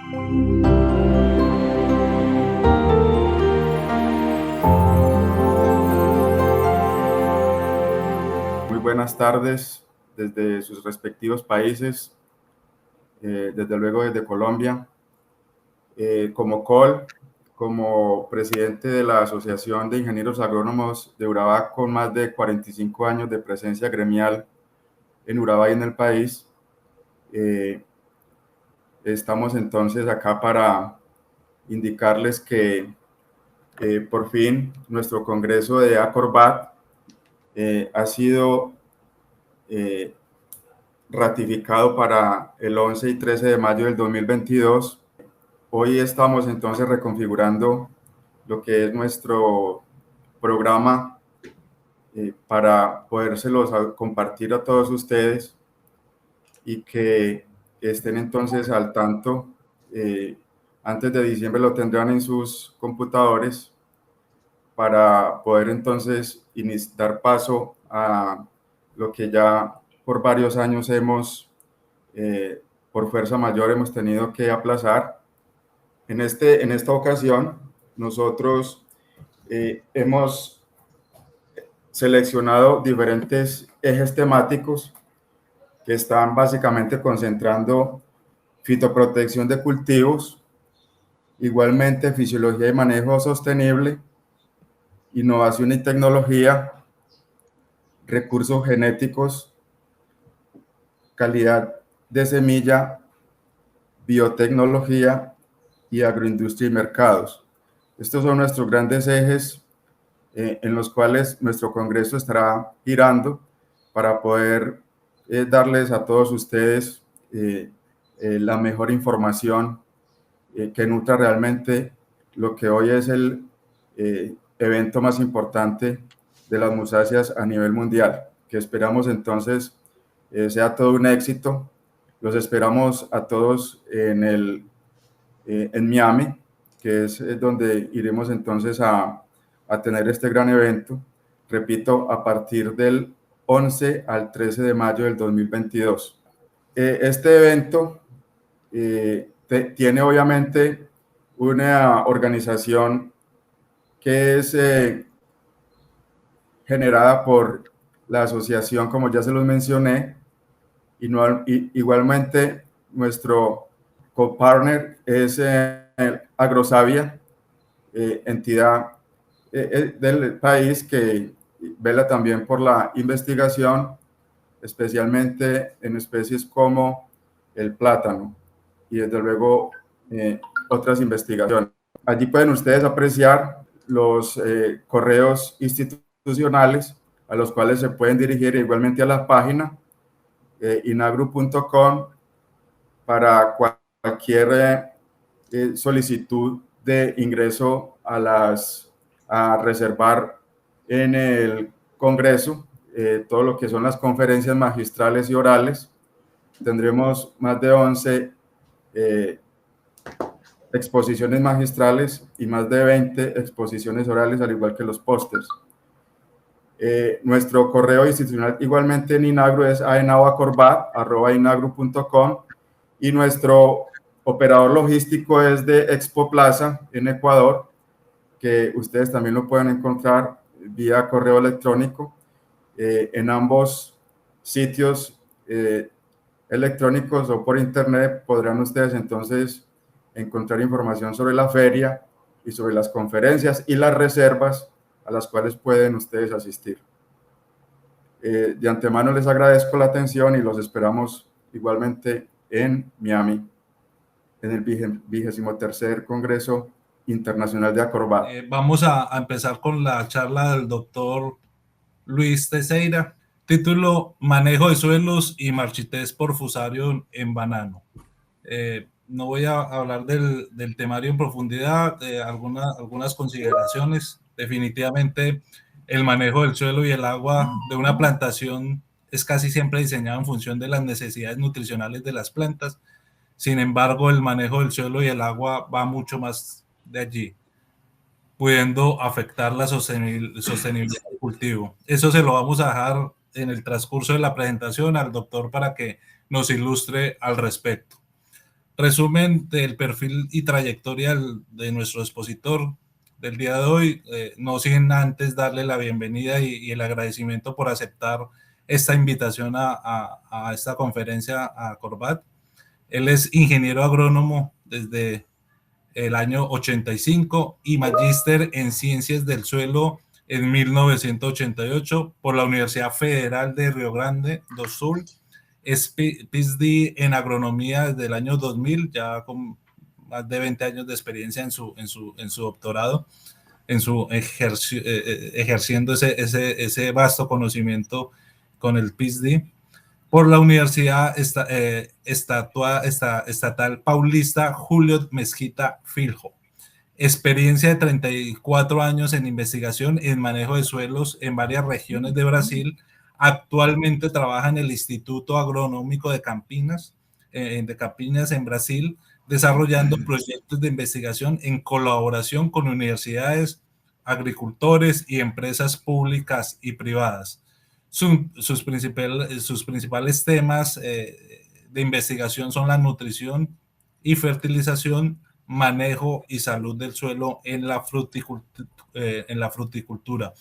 Muy buenas tardes desde sus respectivos países, desde luego desde Colombia. Como COL, como presidente de la Asociación de Ingenieros Agrónomos de Urabá, con más de 45 años de presencia gremial en Urabá y en el país, estamos entonces acá para indicarles que por fin nuestro Congreso de Acorbat ha sido ratificado para el 11 y 13 de mayo del 2022. Hoy estamos entonces reconfigurando lo que es nuestro programa para podérselos compartir a todos ustedes y que estén entonces al tanto. Antes de diciembre lo tendrán en sus computadores para poder entonces dar paso a lo que ya por varios años por fuerza mayor hemos tenido que aplazar. En esta ocasión, nosotros hemos seleccionado diferentes ejes temáticos que están básicamente concentrando fitoprotección de cultivos, igualmente fisiología y manejo sostenible, innovación y tecnología, recursos genéticos, calidad de semilla, biotecnología y agroindustria y mercados. Estos son nuestros grandes ejes en los cuales nuestro Congreso estará girando para poder darles a todos ustedes la mejor información que nutra realmente lo que hoy es el evento más importante de las musáceas a nivel mundial, que esperamos entonces sea todo un éxito. Los esperamos a todos en Miami, que es donde iremos entonces a tener este gran evento, repito, a partir del 11 al 13 de mayo del 2022. Este evento tiene obviamente una organización que es generada por la asociación, como ya se los mencioné, igualmente nuestro copartner es Agrosavia, entidad del país que vela también por la investigación, especialmente en especies como el plátano y desde luego otras investigaciones. Allí pueden ustedes apreciar los correos institucionales a los cuales se pueden dirigir, igualmente a la página inagro.com para cualquier solicitud de ingreso a reservar en el Congreso todo lo que son las conferencias magistrales y orales. Tendremos más de 11 exposiciones magistrales y más de 20 exposiciones orales, al igual que los pósters. Nuestro correo institucional igualmente en Inagro es aenaoacorbat@inagro.com y nuestro operador logístico es de Expo Plaza en Ecuador, que ustedes también lo pueden encontrar vía correo electrónico. En ambos sitios electrónicos o por internet podrán ustedes entonces encontrar información sobre la feria y sobre las conferencias y las reservas a las cuales pueden ustedes asistir. De antemano les agradezco la atención y los esperamos igualmente en Miami, en el 23º Congreso Internacional de Acorbat. Vamos a empezar con la charla del doctor Luis Teixeira, título Manejo de suelos y marchitez por fusario en banano. No voy a hablar del temario en profundidad, algunas consideraciones. Definitivamente el manejo del suelo y el agua de una plantación es casi siempre diseñado en función de las necesidades nutricionales de las plantas. Sin embargo, el manejo del suelo y el agua va mucho más de allí, pudiendo afectar la sostenibilidad del cultivo. Eso se lo vamos a dejar en el transcurso de la presentación al doctor para que nos ilustre al respecto. Resumen del perfil y trayectoria de nuestro expositor del día de hoy, no sin antes darle la bienvenida y el agradecimiento por aceptar esta invitación a esta conferencia a Corbat. Él es ingeniero agrónomo desde el año 85 y magíster en ciencias del suelo en 1988 por la Universidad Federal de Río Grande do Sul. Es PhD en agronomía desde el año 2000, ya con más de 20 años de experiencia en su doctorado, ejerciendo ese vasto conocimiento con el PhD por la Universidad Estatal Paulista Julio Mezquita Filho. Experiencia de 34 años en investigación en manejo de suelos en varias regiones de Brasil. Actualmente trabaja en el Instituto Agronómico de Campinas en Brasil, desarrollando proyectos de investigación en colaboración con universidades, agricultores y empresas públicas y privadas. Sus principales temas de investigación son la nutrición y fertilización, manejo y salud del suelo en la fruticultura.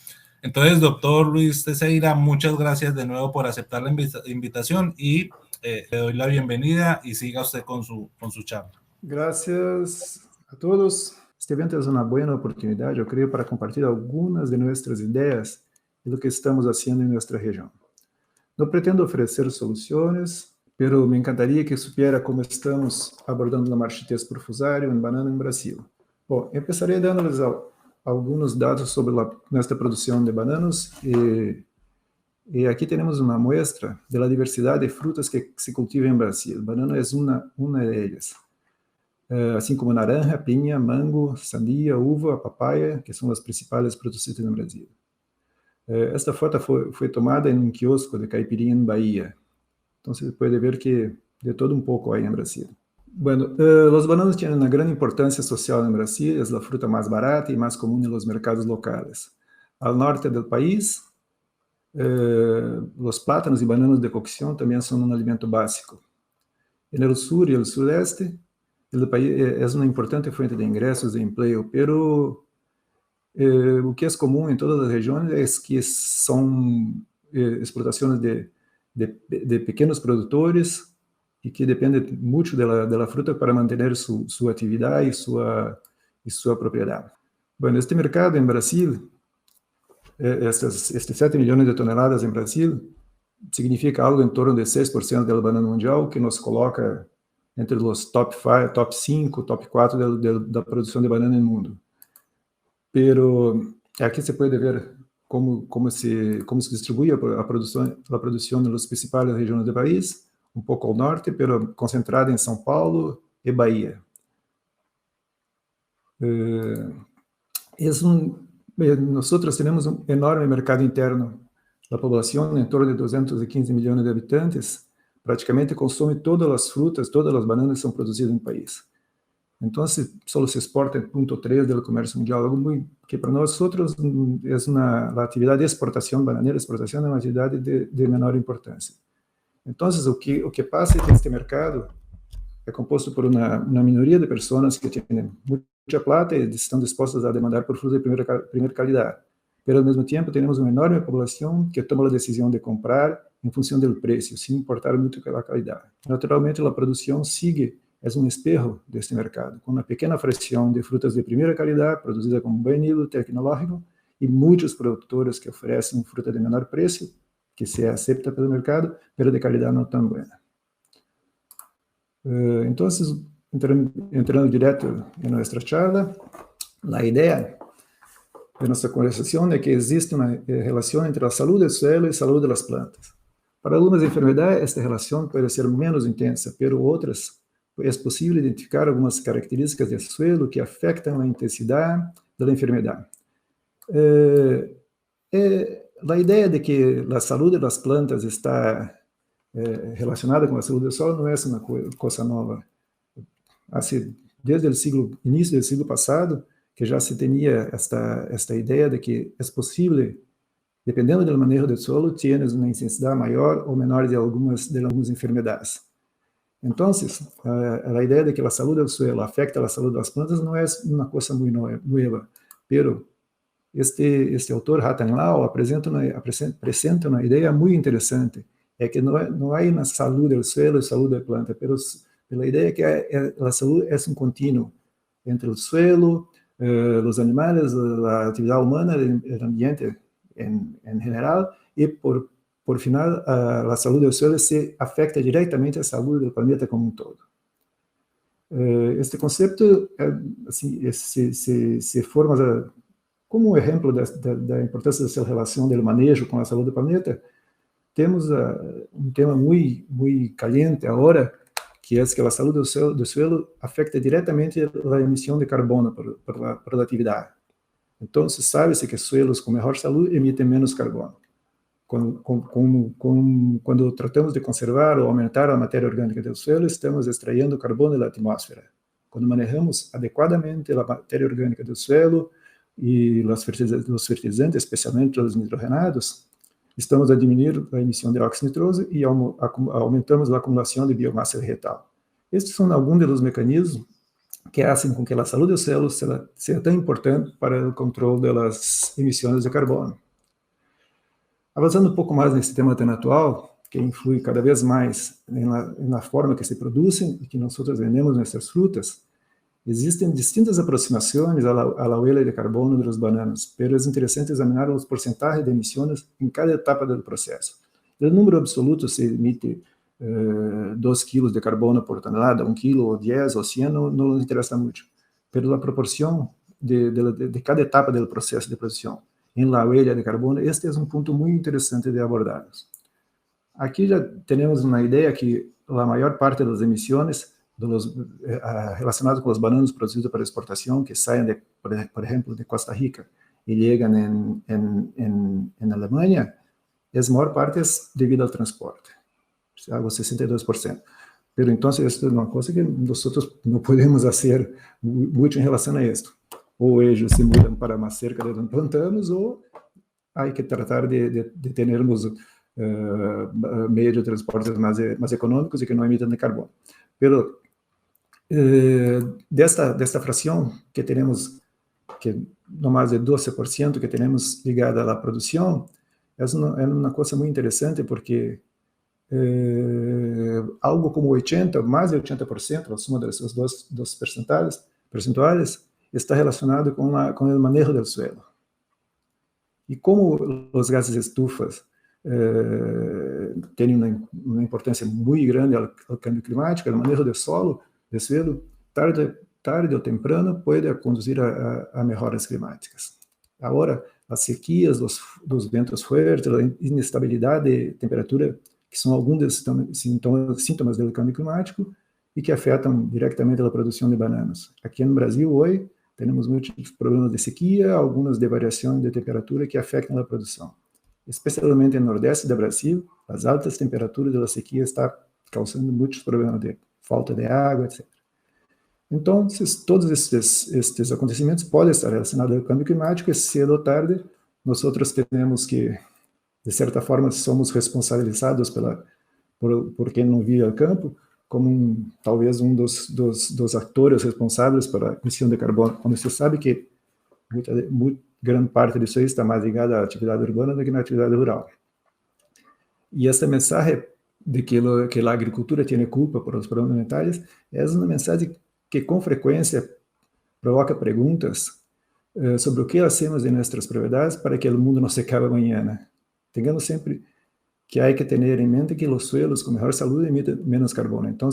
Entonces, doctor Luis Teixeira, muchas gracias de nuevo por aceptar la invitación y le doy la bienvenida y siga usted con su charla. Gracias a todos. Este evento es una buena oportunidad, yo creo, para compartir algunas de nuestras ideas de lo que estamos haciendo en nuestra región. No pretendo ofrecer soluciones, pero me encantaría que supiera cómo estamos abordando la marchitez por fusario en banana en Brasil. Bom, empezaré dándoles algunos datos sobre nuestra producción de bananos y aquí tenemos una muestra de la diversidad de frutas que se cultivan en Brasil. Banana es una de ellas. Assim como naranja, piña, mango, sandía, uva, papaya, que são as principais produzidas no Brasil. Esta foto foi tomada em um quiosco de caipirinha em Bahia. Então, você pode ver que de todo um pouco aí em Brasil. Bueno, os bananos têm uma grande importância social em Brasil, é a fruta mais barata e mais comum nos mercados locais. Ao norte do país, os plátanos e bananas de cocção também são um alimento básico. No sul e no sudeste, o país é uma importante fonte de ingressos e emprego, pero o que é comum em todas as regiões é que são explotações de pequenos produtores e que dependem muito da fruta para manter sua atividade e sua propriedade. Bueno, este mercado em Brasil, estes 7 milhões de toneladas em Brasil, significa algo em torno de 6% da banana mundial, que nos coloca entre os top 5, top 5, top 4 da produção de banana no mundo. Pero aqui se pode ver como se distribui a produção nas principais regiões do país, um pouco ao norte, pero concentrada em São Paulo e Bahia. Nós temos um enorme mercado interno. A população, em torno de 215 milhões de habitantes, praticamente consome todas as frutas, todas as bananas são produzidas no país. Então, só se exporta em 0,3 do comércio mundial, algo que para nós outros a atividade de exportação bananeira, exportação é uma atividade de menor importância. Então, o que passa neste mercado é composto por uma minoria de pessoas que têm muita plata e estão dispostas a demandar por frutas de primeira qualidade. Mas, ao mesmo tempo, temos uma enorme população que toma a decisão de comprar em função do preço, sem importar muito a qualidade. Naturalmente, a produção sigue, é um espelho deste mercado, com uma pequena fração de frutas de primeira qualidade, produzida com um bom nível tecnológico, e muitos produtores que oferecem fruta de menor preço, que se aceita pelo mercado, mas de qualidade não tão boa. Então, entrando direto em nossa charla, a ideia de nossa conversação é que existe uma relação entre a saúde do solo e a saúde das plantas. Para algumas enfermidades, esta relação pode ser menos intensa, mas outras é possível identificar algumas características do solo que afetam a intensidade da enfermidade. A ideia de que a saúde das plantas está relacionada com a saúde do solo não é uma coisa nova. Desde o início do século passado, que já se tinha esta ideia de que é possível, dependendo do manejo do solo, ter uma intensidade maior ou menor de algumas enfermidades. Entonces, la idea de que la salud del suelo afecta la salud de las plantas no es una cosa muy nueva, pero este autor, Hatan Lau, presenta una idea muy interesante, é que não há uma saúde do suelo e saúde da planta, pela ideia que a saúde é um contínuo entre o suelo, os animais, a atividade humana, o ambiente em geral, e por final, a saúde do suelo se afeta diretamente a saúde do planeta como um todo. Este conceito assim, se forma como um exemplo da importância dessa relação do manejo com a saúde do planeta. Temos um tema muito caliente agora, que é que a saúde do suelo afeta diretamente a emissão de carbono por a atividade. Então, sabe-se que suelos com melhor saúde emitem menos carbono. Quando tratamos de conservar ou aumentar a matéria orgânica do suelo, estamos extraindo carbono da atmosfera. Quando manejamos adequadamente a matéria orgânica do suelo e os fertilizantes, especialmente os nitrogenados, estamos a diminuir a emissão de óxido nitroso e aumentamos a acumulação de biomassa vegetal. Estes são alguns dos mecanismos que fazem com que a saúde do suelo seja tão importante para o controle das emissões de carbono. Avançando um pouco mais nesse tema tão atual, que influi cada vez mais na forma que se produzem e que nós vendemos nossas frutas, existem distintas aproximações à huella de carbono dos bananos, mas é interessante examinar os porcentagens de emissões em cada etapa do processo. O número absoluto se emite 2 quilos de carbono por tonelada, 1 quilo, ou 10, ou 100, não nos interessa muito. Mas a proporção de cada etapa do processo de produção em la huella de carbono, este é um ponto muito interessante de abordar. Aqui já temos uma ideia que a maior parte das emissões relacionadas com os bananos produzidos para exportação, que saem, por exemplo, de Costa Rica e chegam em Alemanha, a maior parte é devido ao transporte, algo 62%. Mas então, isso é uma coisa que nós não podemos fazer muito em relação a isso. Ou eles se mudam para mais cerca de onde plantamos, ou há que tratar de termos meios de transporte mais econômicos e que não emitam de carbono. Pero desta fração que temos, que não mais de 12% que temos ligada à produção, é uma coisa muito interessante, porque algo como 80%, mais de 80%, a suma desses dois percentuais, está relacionado com o manejo do suelo. E como os gases de estufas têm uma importância muito grande ao câmbio climático, o manejo do solo, do suelo, tarde ou temprano, pode conduzir a melhoras climáticas. Agora, as sequias, dos ventos fortes, a inestabilidade de temperatura, que são alguns dos sintomas do câmbio climático e que afetam diretamente a produção de bananas. Aqui no Brasil, hoje, temos muitos problemas de sequia, algumas de variação de temperatura que afetam a produção. Especialmente no Nordeste do Brasil, as altas temperaturas da sequia estão causando muitos problemas de falta de água, etc. Então, todos estes acontecimentos podem estar relacionados ao câmbio climático, e cedo ou tarde, nós temos que, de certa forma, somos responsabilizados por quem não vive ao campo, como talvez dos atores responsáveis pela emissão de carbono, quando se sabe que grande parte disso aí está mais ligada à atividade urbana do que na atividade rural. E esta mensagem de que a agricultura tem culpa por os problemas ambientais é uma mensagem que com frequência provoca perguntas sobre o que hacemos em nossas propriedades para que o mundo não se acabe amanhã. Tengamos sempre que há que ter em mente que os suelos com melhor saúde emitem menos carbono. Então,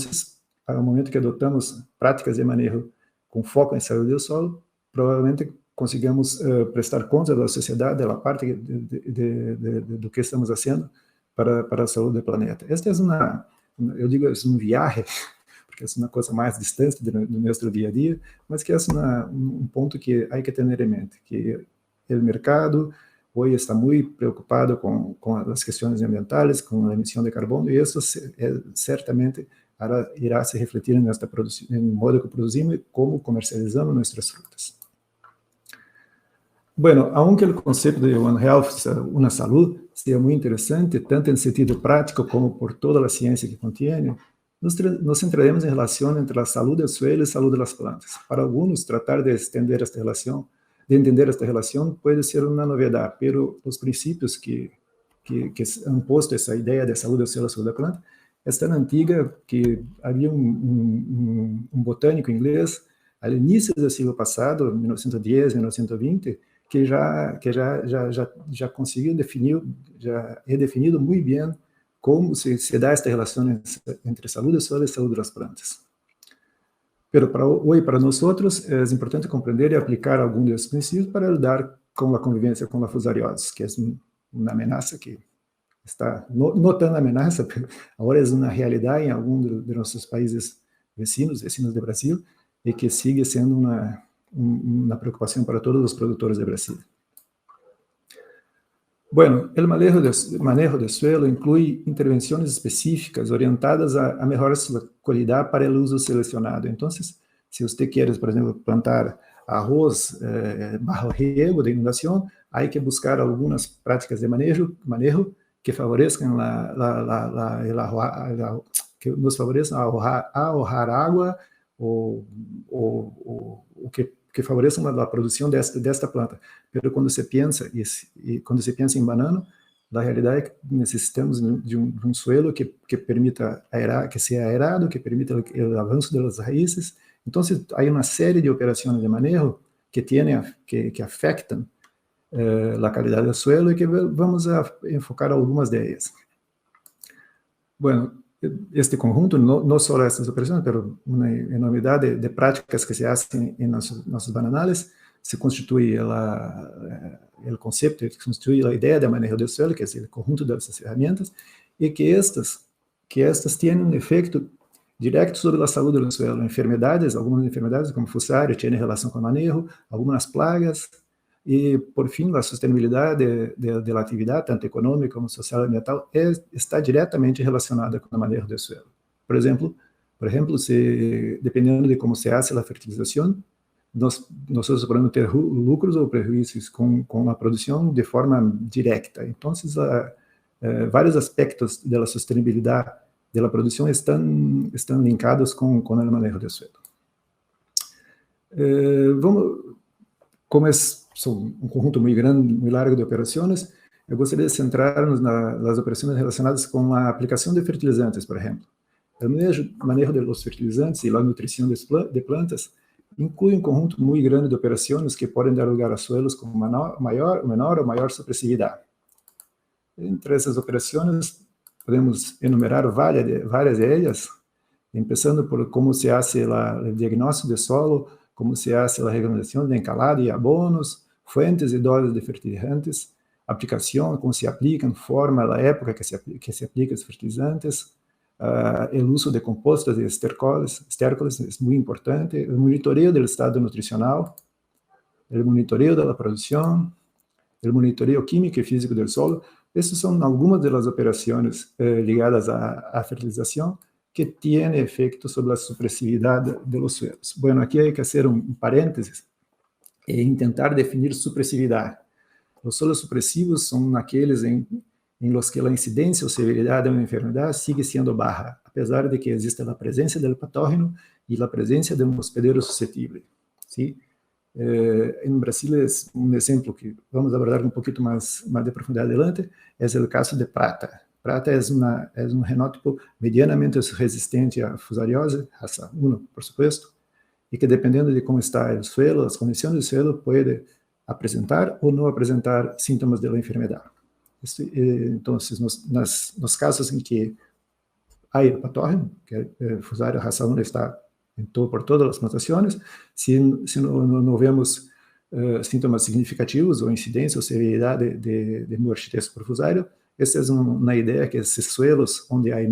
ao momento que adotamos práticas de manejo com foco em saúde do solo, provavelmente consigamos prestar conta da sociedade, da parte do que estamos fazendo para a saúde do planeta. Esta é eu digo, é viagem, porque é uma coisa mais distante do nosso dia a dia, mas que é um ponto que há que ter em mente, que o mercado hoje está muito preocupado com as questões ambientais, com a emissão de carbono, e isso certamente irá se refletir no modo que produzimos e como comercializamos nossas frutas. Bueno, aunque o conceito de One Health, uma saúde, seja muito interessante, tanto em sentido prático como por toda a ciência que contém, nos centraremos em relação entre a saúde do suelo e a saúde das plantas. Para alguns, tratar de entender esta relação pode ser uma novidade, mas os princípios que han posto essa ideia de saúde do suelo e saúde da planta é tão antiga que havia um botânico inglês, ao início do século passado, 1910, 1920, que já conseguiu definir, já é definido muito bem como se dá esta relação entre saúde do suelo e saúde das plantas. Pero hoje, para nós, é importante compreender e aplicar alguns desses princípios para lidar com a convivência com a fusariose, que é uma ameaça que está, não tão ameaça, agora é uma realidade em alguns de nossos países vecinos do Brasil, e que sigue sendo uma preocupação para todos os produtores do Brasil. Bueno, o manejo do suelo inclui intervenções específicas orientadas a melhorar sua qualidade para o uso selecionado. Então, se você quer, por exemplo, plantar arroz bajo riego de inundação, há que buscar algumas práticas de manejo que favoreçam que nos favoreçam a ahorrar água ou que favoreçam a produção desta planta. Mas quando se pensa em banano, na realidade necessitamos de um suelo que permita que seja aerado, que permita o avanço das raízes. Então, há uma série de operações de manejo que afetam a qualidade do suelo e que vamos a enfocar algumas delas. Bueno, este conjunto, não só estas operações, mas uma enormidade de práticas que se fazem em nossos bananales, se constitui o conceito, que constitui a ideia de manejo do suelo, que é o conjunto dessas ferramentas, e que estas têm um efeito direto sobre a saúde do suelo. Algumas enfermidades, como fusário, têm relação com o manejo, algumas plagas, e, por fim, a sustentabilidade da atividade, tanto econômica como social e ambiental, está diretamente relacionada com o manejo do suelo. Por exemplo, dependendo de como se faz a fertilização, nós podemos ter lucros ou prejuízos com a produção de forma direta. Então, vários aspectos da sustentabilidade da produção estão linkados com o manejo do suelo. Como são um conjunto muito grande, muito largo de operações, eu gostaria de centrar-nos nas operações relacionadas com a aplicação de fertilizantes, por exemplo. O manejo dos fertilizantes e a nutrição de plantas inclui um conjunto muito grande de operações que podem dar lugar a suelos com menor ou maior supressividade. Entre essas operações, podemos enumerar várias delas, começando por como se faz o diagnóstico de solo, como se faz a regularização de encalada e abonos, fuentes e doses de fertilizantes, aplicação, como se aplicam, forma, a época que se aplica os fertilizantes, o uso de compostos e estércoles é muito importante, o monitoreio do estado nutricional, o monitoreio da produção, o monitoreio químico e físico do solo. Essas são algumas das operações ligadas à fertilização que têm efeito sobre a supressividade dos suelos. Bueno, aqui há que fazer um parênteses e tentar definir supressividade. Os suelos supressivos são aqueles em los que a incidência ou severidade de uma enfermidade sigue sendo baixa, apesar de que exista a presença do patógeno e a presença de um hospedeiro suscetível. ¿Sí? Em Brasil, um exemplo que vamos abordar com um pouquinho mais de profundidade adelante, é o caso de prata. Prata é um genótipo medianamente resistente à fusariose, raça 1, por supuesto, e que dependendo de como está o suelo, as condições do suelo, pode apresentar ou não apresentar sintomas da enfermidade. Então, nos casos em que há o patógeno, que é fusário raça 1 está por todas as plantações, se não vemos sintomas significativos ou incidência ou severidade de morte por fusário, essa é uma ideia que esses suelos onde há a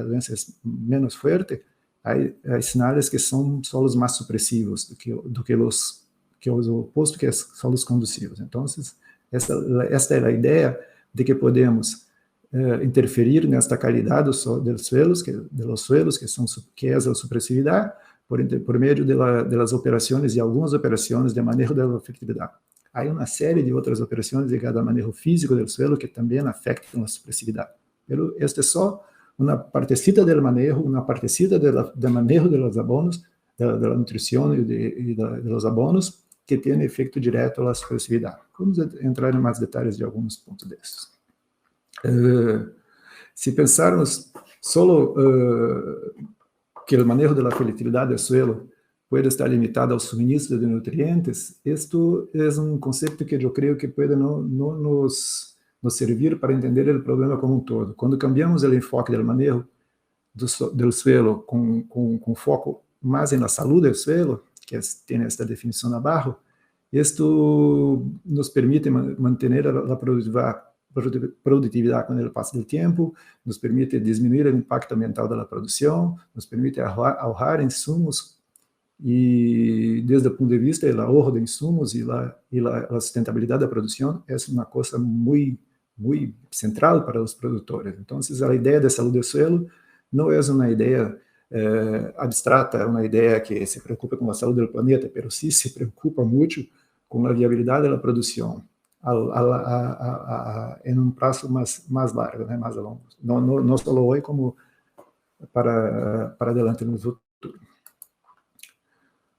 doença é menos forte, há sinais que são solos mais supressivos do que os opostos, que são solos conducivos. Então, esta é a ideia de que podemos interferir nesta qualidade dos suelos, que é a supressividade, por meio das operações e algumas operações de manejo da fertilidade. Há uma série de outras operações ligadas ao manejo físico do suelo que também afetam a supressividade. Este é só una partecita del manejo, una partecita del manejo de los abonos, de la nutrición y de los abonos, que tiene efecto directo a la expresividad. Vamos a entrar en más detalles de algunos puntos de estos. Si pensarmos solo que el manejo de la fertilidad del suelo puede estar limitado al suministro de nutrientes, esto es un concepto que yo creo que puede no nos servir para entender el problema como un todo. Cuando cambiamos el enfoque del manejo del suelo con foco más en la salud del suelo, que tiene esta definición abajo, esto nos permite mantener la productividad con el paso del tiempo, nos permite disminuir el impacto ambiental de la producción, nos permite ahorrar insumos, y desde el punto de vista del ahorro de insumos y la sustentabilidad de la producción es una cosa muy central para los productores. Entonces, la idea de salud del suelo no es una idea abstrata, una idea que se preocupa con la salud del planeta, pero sí se preocupa mucho con la viabilidad de la producción en un plazo más largo, né, más longo. No solo hoy, como para adelante en el futuro.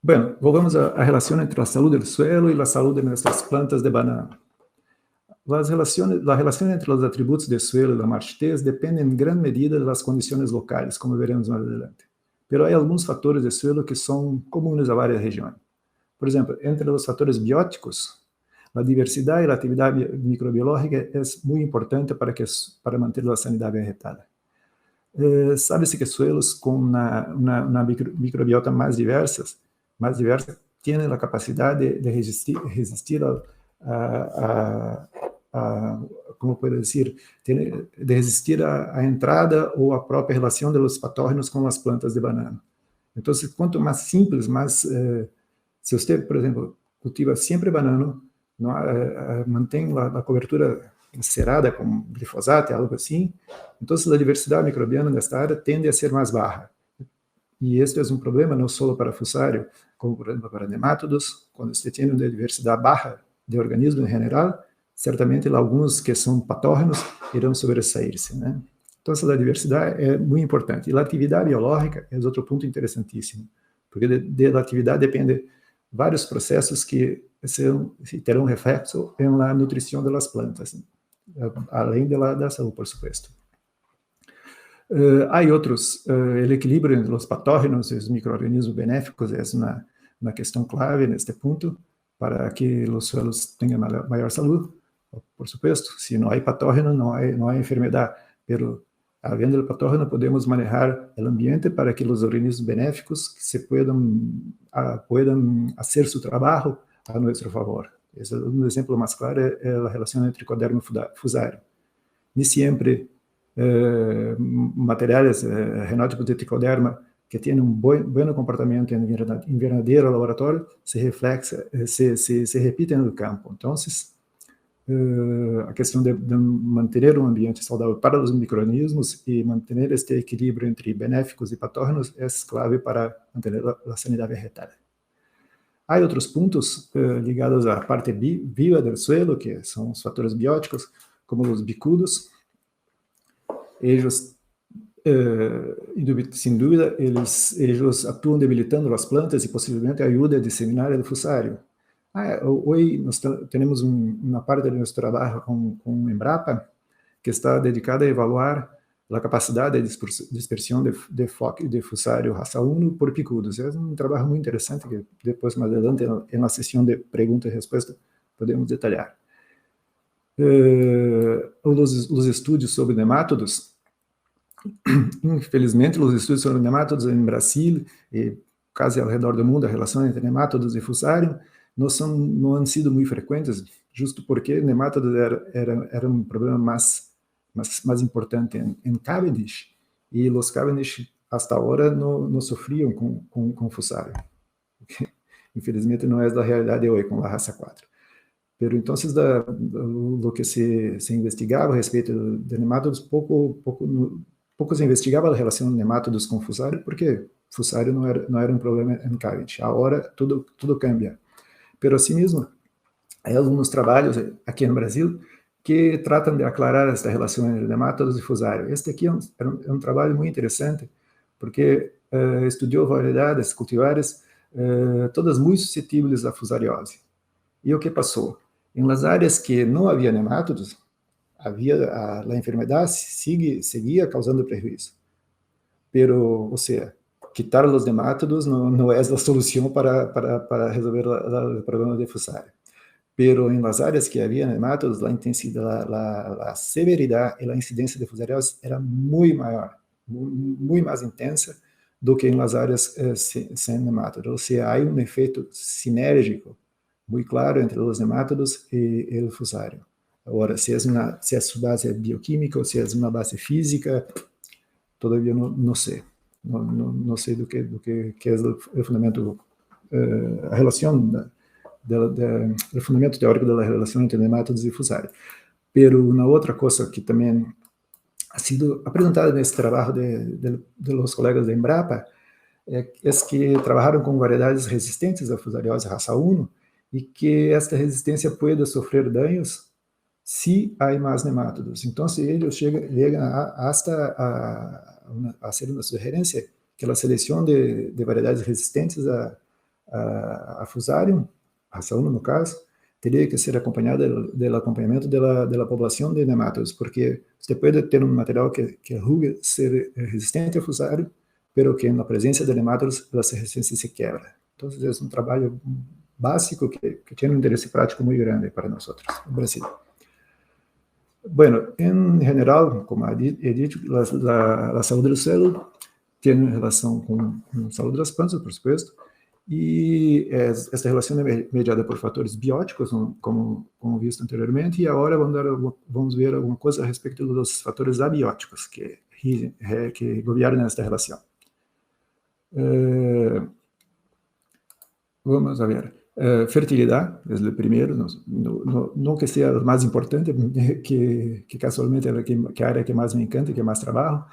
Bueno, volvamos a relación entre la salud del suelo y la salud de nuestras plantas de banano. La relación entre los atributos del suelo y la marchitez depende en gran medida de las condiciones locales, como veremos más adelante. Pero hay algunos factores del suelo que son comunes a varias regiones. Por ejemplo, entre los factores bióticos, la diversidad y la actividad microbiológica es muy importante para mantener la sanidad vegetal. Sabe-se que suelos con una microbiota más diversa tienen la capacidad de resistir como puedo decir, de resistir a entrada ou a própria relação de los patógenos com as plantas de banano. Então, quanto mais simples, se você, por exemplo, cultiva sempre banano, mantém a cobertura encerada com glifosato, algo assim, então a diversidade microbiana nesta área tende a ser mais baixa. E este é um problema não só para fussário, como por exemplo para nemátodos. Quando você tem uma diversidade baixa de organismos em geral, certamente alguns que são patógenos irão sobressair-se, né? Então, essa diversidade é muito importante. E a atividade biológica é outro ponto interessantíssimo, porque da atividade depende vários processos que terão reflexo na nutrição das plantas, além da saúde, por supuesto. Há outros, o equilíbrio entre os patógenos e os micro-organismos benéficos é uma questão clave neste ponto, para que os suelos tenham maior saúde. Por supuesto, si no hay patógeno, no hay enfermedad, pero habiendo el patógeno podemos manejar el ambiente para que los organismos benéficos puedan hacer su trabajo a nuestro favor. Un ejemplo más claro es la relación entre tricoderma y fusario. Ni siempre materiales genótipos de tricoderma que tienen un buen comportamiento en invernadero o laboratorio se repiten en el campo. Entonces, a questão de manter um ambiente saudável para os micro-organismos e manter este equilíbrio entre benéficos e patógenos é clave para manter a sanidade vegetal. Há outros pontos ligados à parte viva do suelo, que são os fatores bióticos, como os bicudos. Eles, sem dúvida, eles atuam debilitando as plantas e possivelmente ajudam a disseminar o fussário. Hoje nós temos uma parte do nosso trabalho com Embrapa que está dedicada a evaluar a capacidade de dispersão de fussário raça 1 por picudos. É um trabalho muito interessante que depois, mais adelante, na sessão de perguntas e respostas, podemos detalhar. Os estudos sobre nemátodos, infelizmente, os estudos sobre nemátodos em Brasil e quase ao redor do mundo, a relação entre nemátodos e fussário, não han sido muito frequentes, justo porque nemátodos era um problema mais importante em Cavendish, e os Cavendish, hasta agora, não sofriam com fussário. Infelizmente, não é a realidade hoje com a raça 4. Pero, então, o que se investigava a respeito de nemátodos, pouco se investigava a relação de nemátodos com fussário, porque fussário não era um problema em Cavendish. Agora, tudo cambia. Pero, assim mesmo, há alguns trabalhos aqui no Brasil que tratam de aclarar esta relação entre nemátodos e fusário. Este aqui é um trabalho muito interessante, porque estudou variedades cultivares, todas muito suscetíveis à fusariose. E o que passou? Em las áreas que não havia nemátodos, a enfermidade seguia causando prejuízo. Pero, ou seja, quitar os nemátodos não é a solução para resolver o problema de fusário. Pero em las áreas que havia nemátodos, a intensidade, a severidade e a incidência de fusariose era muito maior, muito mais intensa do que em las áreas sem nemátodos. Ou seja, há um efeito sinérgico muito claro entre os nemátodos e o fusário. Agora, se a sua base é bioquímica ou se é uma base física, todavia não sei. Não sei do que é o fundamento, a relação o fundamento teórico da relação entre nemátodos e fusário. Pero uma outra coisa que também ha sido apresentada nesse trabalho de los colegas da Embrapa é que trabalharam com variedades resistentes à fusariose raça 1 e que esta resistência pode sofrer danos se há mais nemátodos. Então, eles chegam a ser uma sugerência que a seleção de variedades resistentes a fusário, raça 1 no caso, teria que ser acompanhada do acompanhamento da população de nemátodos, porque você pode ter um material que julgue ser resistente a fusário, pero que na presença de nemátodos essa resistência se quebra. Então, é um trabalho básico que tem um interesse prático muito grande para nós no Brasil. Bueno, em geral, como he dicho, a saúde do solo tem relação com a saúde das plantas, por supuesto, e essa relação é mediada por fatores bióticos, como visto anteriormente, e agora vamos ver alguma coisa a respeito dos fatores abióticos que governam esta relação. Vamos ver. Fertilidade é o primeiro, não que seja o mais importante, que casualmente é a área que mais me encanta, que mais trabalho,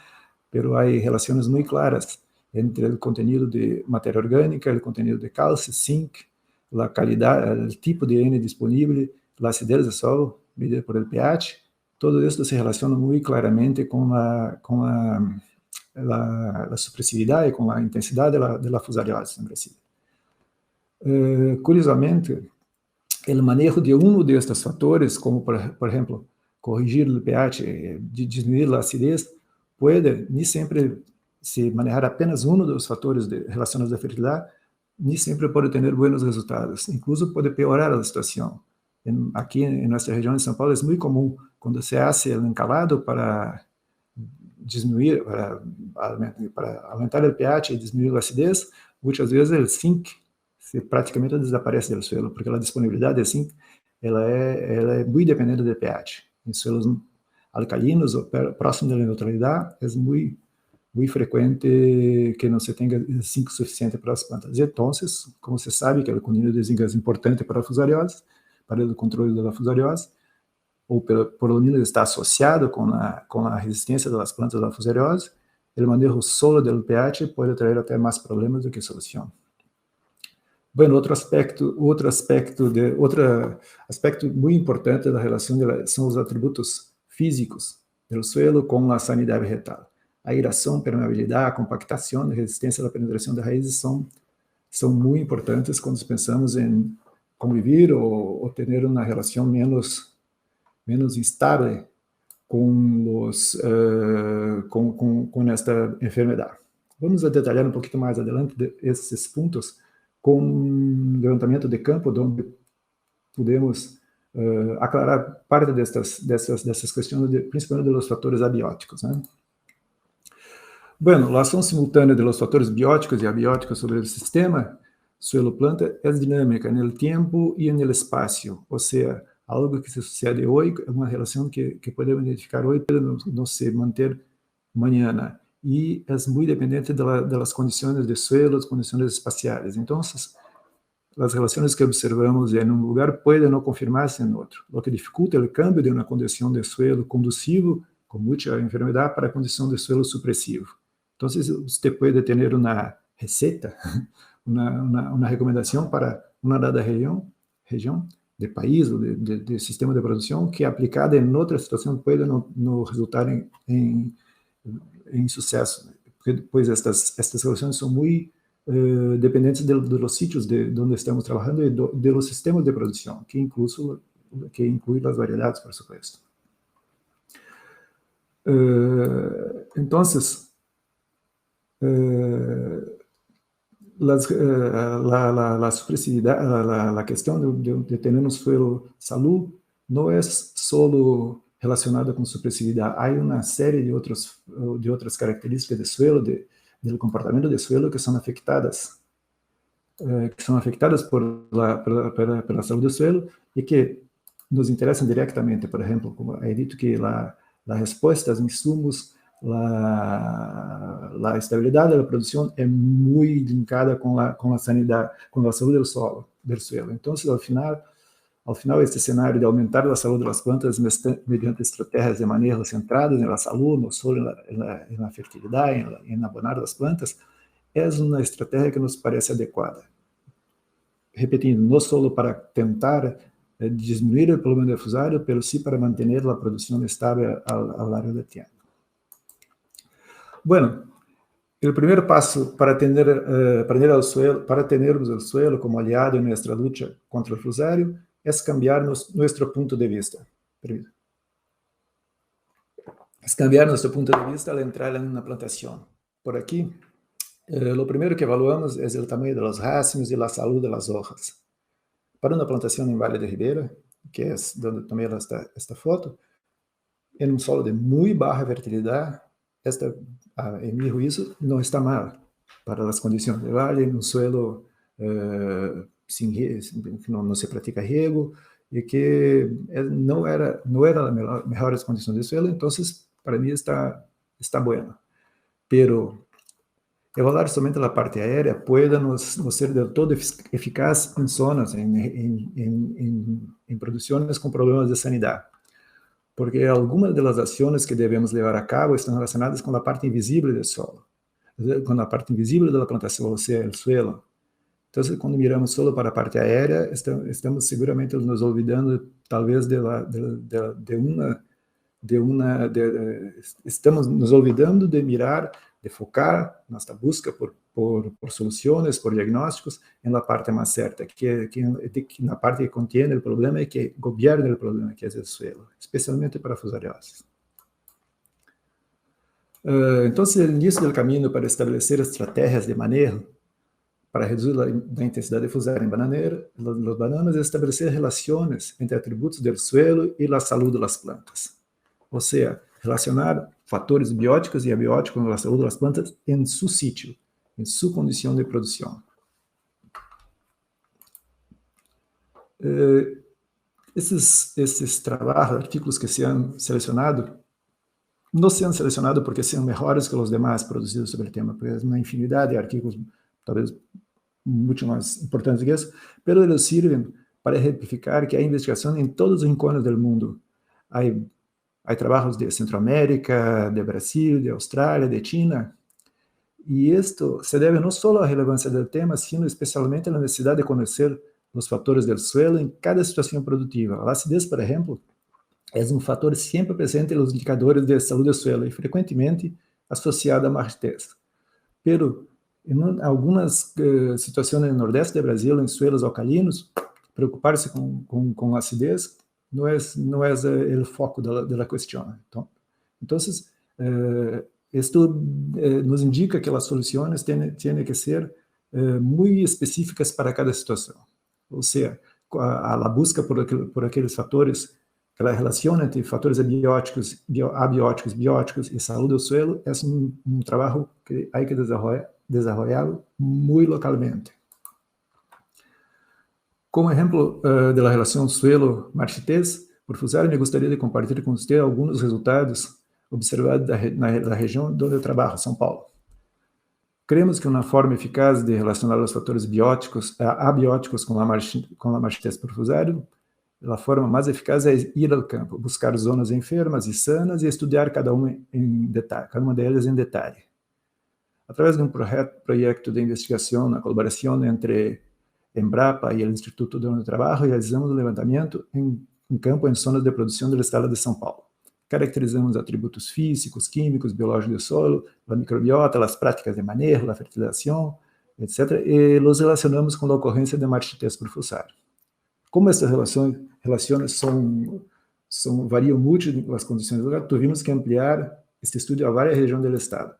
mas há relações muito claras entre o conteúdo de matéria orgânica, o conteúdo de cálcio, zinc, a qualidade, o tipo de N disponível, a acidez do solo, medida por el pH, todo isso se relaciona muito claramente com a supressividade, com a intensidade da fusariose no Brasil. Curiosamente, o manejo de destes fatores, como por exemplo, corrigir o pH, diminuir a acidez, pode nem sempre se manejar apenas dos fatores relacionados à fertilidade, nem sempre pode ter bons resultados. Incluso pode piorar a situação. Aqui em nossa região de São Paulo é muito comum quando se faz o encalado para diminuir, para aumentar o pH e diminuir a acidez, muitas vezes o zinc praticamente desaparece do suelo, porque a disponibilidade de zinc ela é muito dependente do pH. Em suelos alcalinos ou próximos da neutralidade, é muito frequente que não se tenha zinc suficiente para as plantas. Então, como se sabe que o conteúdo de zinc é importante para a fusariose, para o controle da fusariose, ou por lo menos está associado com a resistência das plantas à fusariose, o manejo solo do pH pode trazer até mais problemas do que solução. Bom, outro aspecto muito importante da relação são os atributos físicos do suelo com a sanidade vegetal. A aeração, permeabilidade, compactação, resistência à penetração das raízes são muito importantes quando pensamos em conviver ou ter uma relação menos instável com esta enfermidade. Vamos detalhar um pouquinho mais adelante esses pontos com um levantamento de campo, onde podemos aclarar parte dessas questões, principalmente dos fatores abióticos, né? Bueno, a ação simultânea dos fatores bióticos e abióticos sobre o sistema suelo-planta é dinâmica no tempo e no espaço, ou seja, algo que se sucede hoje é uma relação que podemos identificar hoje pode não se manter amanhã, e é muito dependente das condições de suelo, das condições espaciais. Então, as relações que observamos em um lugar podem não confirmar-se em outro, o que dificulta o câmbio de uma condição de suelo conducivo, com muita enfermidade, para a condição de suelo supressivo. Então, você pode ter uma receita, uma recomendação para uma dada região, de país, ou de sistema de produção, que aplicada em outra situação pode não resultar em sucesso, porque depois estas relações são muito dependentes de los sítios onde estamos trabalhando e de los sistemas de produção, que inclui as variedades, por supuesto. Entonces, la supresividad, la cuestión de tener un suelo salud no es solo relacionada con supresividad. Hay una serie de otras características del suelo, del comportamiento del suelo que son afectadas por la salud del suelo y que nos interesan directamente. Por ejemplo, como he dicho, que la respuesta a los insumos, la estabilidad de la producción es muy linkada con la sanidad, con la salud del suelo. Entonces, al final, este escenario de aumentar la salud de las plantas mediante estrategias de manejo centradas en la salud, no solo en la fertilidad, en abonar las plantas, es una estrategia que nos parece adecuada. Repetindo, no solo para tentar disminuir el problema del fusario, pero sí para mantener la producción estable a lo largo del tiempo. Bueno, el primer paso para tenermos el suelo como aliado en nuestra lucha contra el fusario es cambiar nuestro punto de vista. Es cambiar nuestro punto de vista al entrar en una plantación. Por aquí, lo primero que evaluamos es el tamaño de los racimos y la salud de las hojas. Para una plantación en Valle de Ribeira, que es donde tomé esta foto, en un suelo de muy baja fertilidad, en mi juicio, no está mal para las condiciones de valle, en un suelo que no se practica riego y que no era las mejores condiciones de suelo, entonces para mí está bueno. Pero evaluar somente la parte aérea puede no ser del todo eficaz en zonas, en producciones con problemas de sanidad. Porque algumas das ações que devemos levar a cabo estão relacionadas com a parte invisível do solo, com a parte invisível da plantação, ou seja, o suelo. Então, quando miramos solo para a parte aérea, estamos seguramente nos olvidando, talvez, estamos nos olvidando de mirar, de focar nossa busca por soluções, por diagnósticos, na parte mais certa, que na parte que contém o problema e que governa o problema, que é o suelo, especialmente para fusarioses. Então, o início do caminho para estabelecer estratégias de manejo para reduzir a intensidade de fusário em los bananos é estabelecer relações entre atributos do suelo e a saúde das plantas. Ou seja, relacionar fatores bióticos e abióticos com a saúde das plantas em seu sítio, em sua condição de produção. Esses trabalhos, artigos que se han selecionado, não se han selecionado porque são melhores que os demais produzidos sobre o tema, porque é uma infinidade de artigos, talvez muito mais importantes que isso, mas eles servem para exemplificar que há investigação em todos os rincones do mundo. Há trabalhos de Centroamérica, de Brasil, de Austrália, de China, e isto se deve não só à relevância do tema, sino especialmente à necessidade de conhecer os fatores do suelo em cada situação produtiva. A acidez, por exemplo, é um fator sempre presente nos indicadores de saúde do suelo e frequentemente associado à marchitez. Pero, em algumas situações no nordeste do Brasil, em suelos alcalinos, preocupar-se com acidez não é o foco da questão. Então, isto nos indica que as soluções têm que ser muito específicas para cada situação. Ou seja, a busca por aqueles fatores, aquela relação entre fatores abióticos, bióticos e saúde do suelo é um trabalho que há que desenvolver muito localmente. Como exemplo da relação suelo-marchitez, por fusário, me gostaria de compartilhar com você alguns resultados observados na região onde eu trabalho, São Paulo. Creemos que uma forma eficaz de relacionar os fatores abióticos com a marchitez por fusário, a forma mais eficaz é ir ao campo, buscar zonas enfermas e sanas e estudar cada uma delas em detalhe. Através de um projeto de investigação, na colaboração entre Embrapa e o Instituto do Trabalho, realizamos o levantamento em campo em zonas de produção do estado de São Paulo. Caracterizamos atributos físicos, químicos, biológicos do solo, a microbiota, as práticas de manejo, a fertilização, etc., e os relacionamos com a ocorrência de marchitez por fussário. Como essas relações variam muito as condições do lugar, tivemos que ampliar este estudo a várias regiões do estado,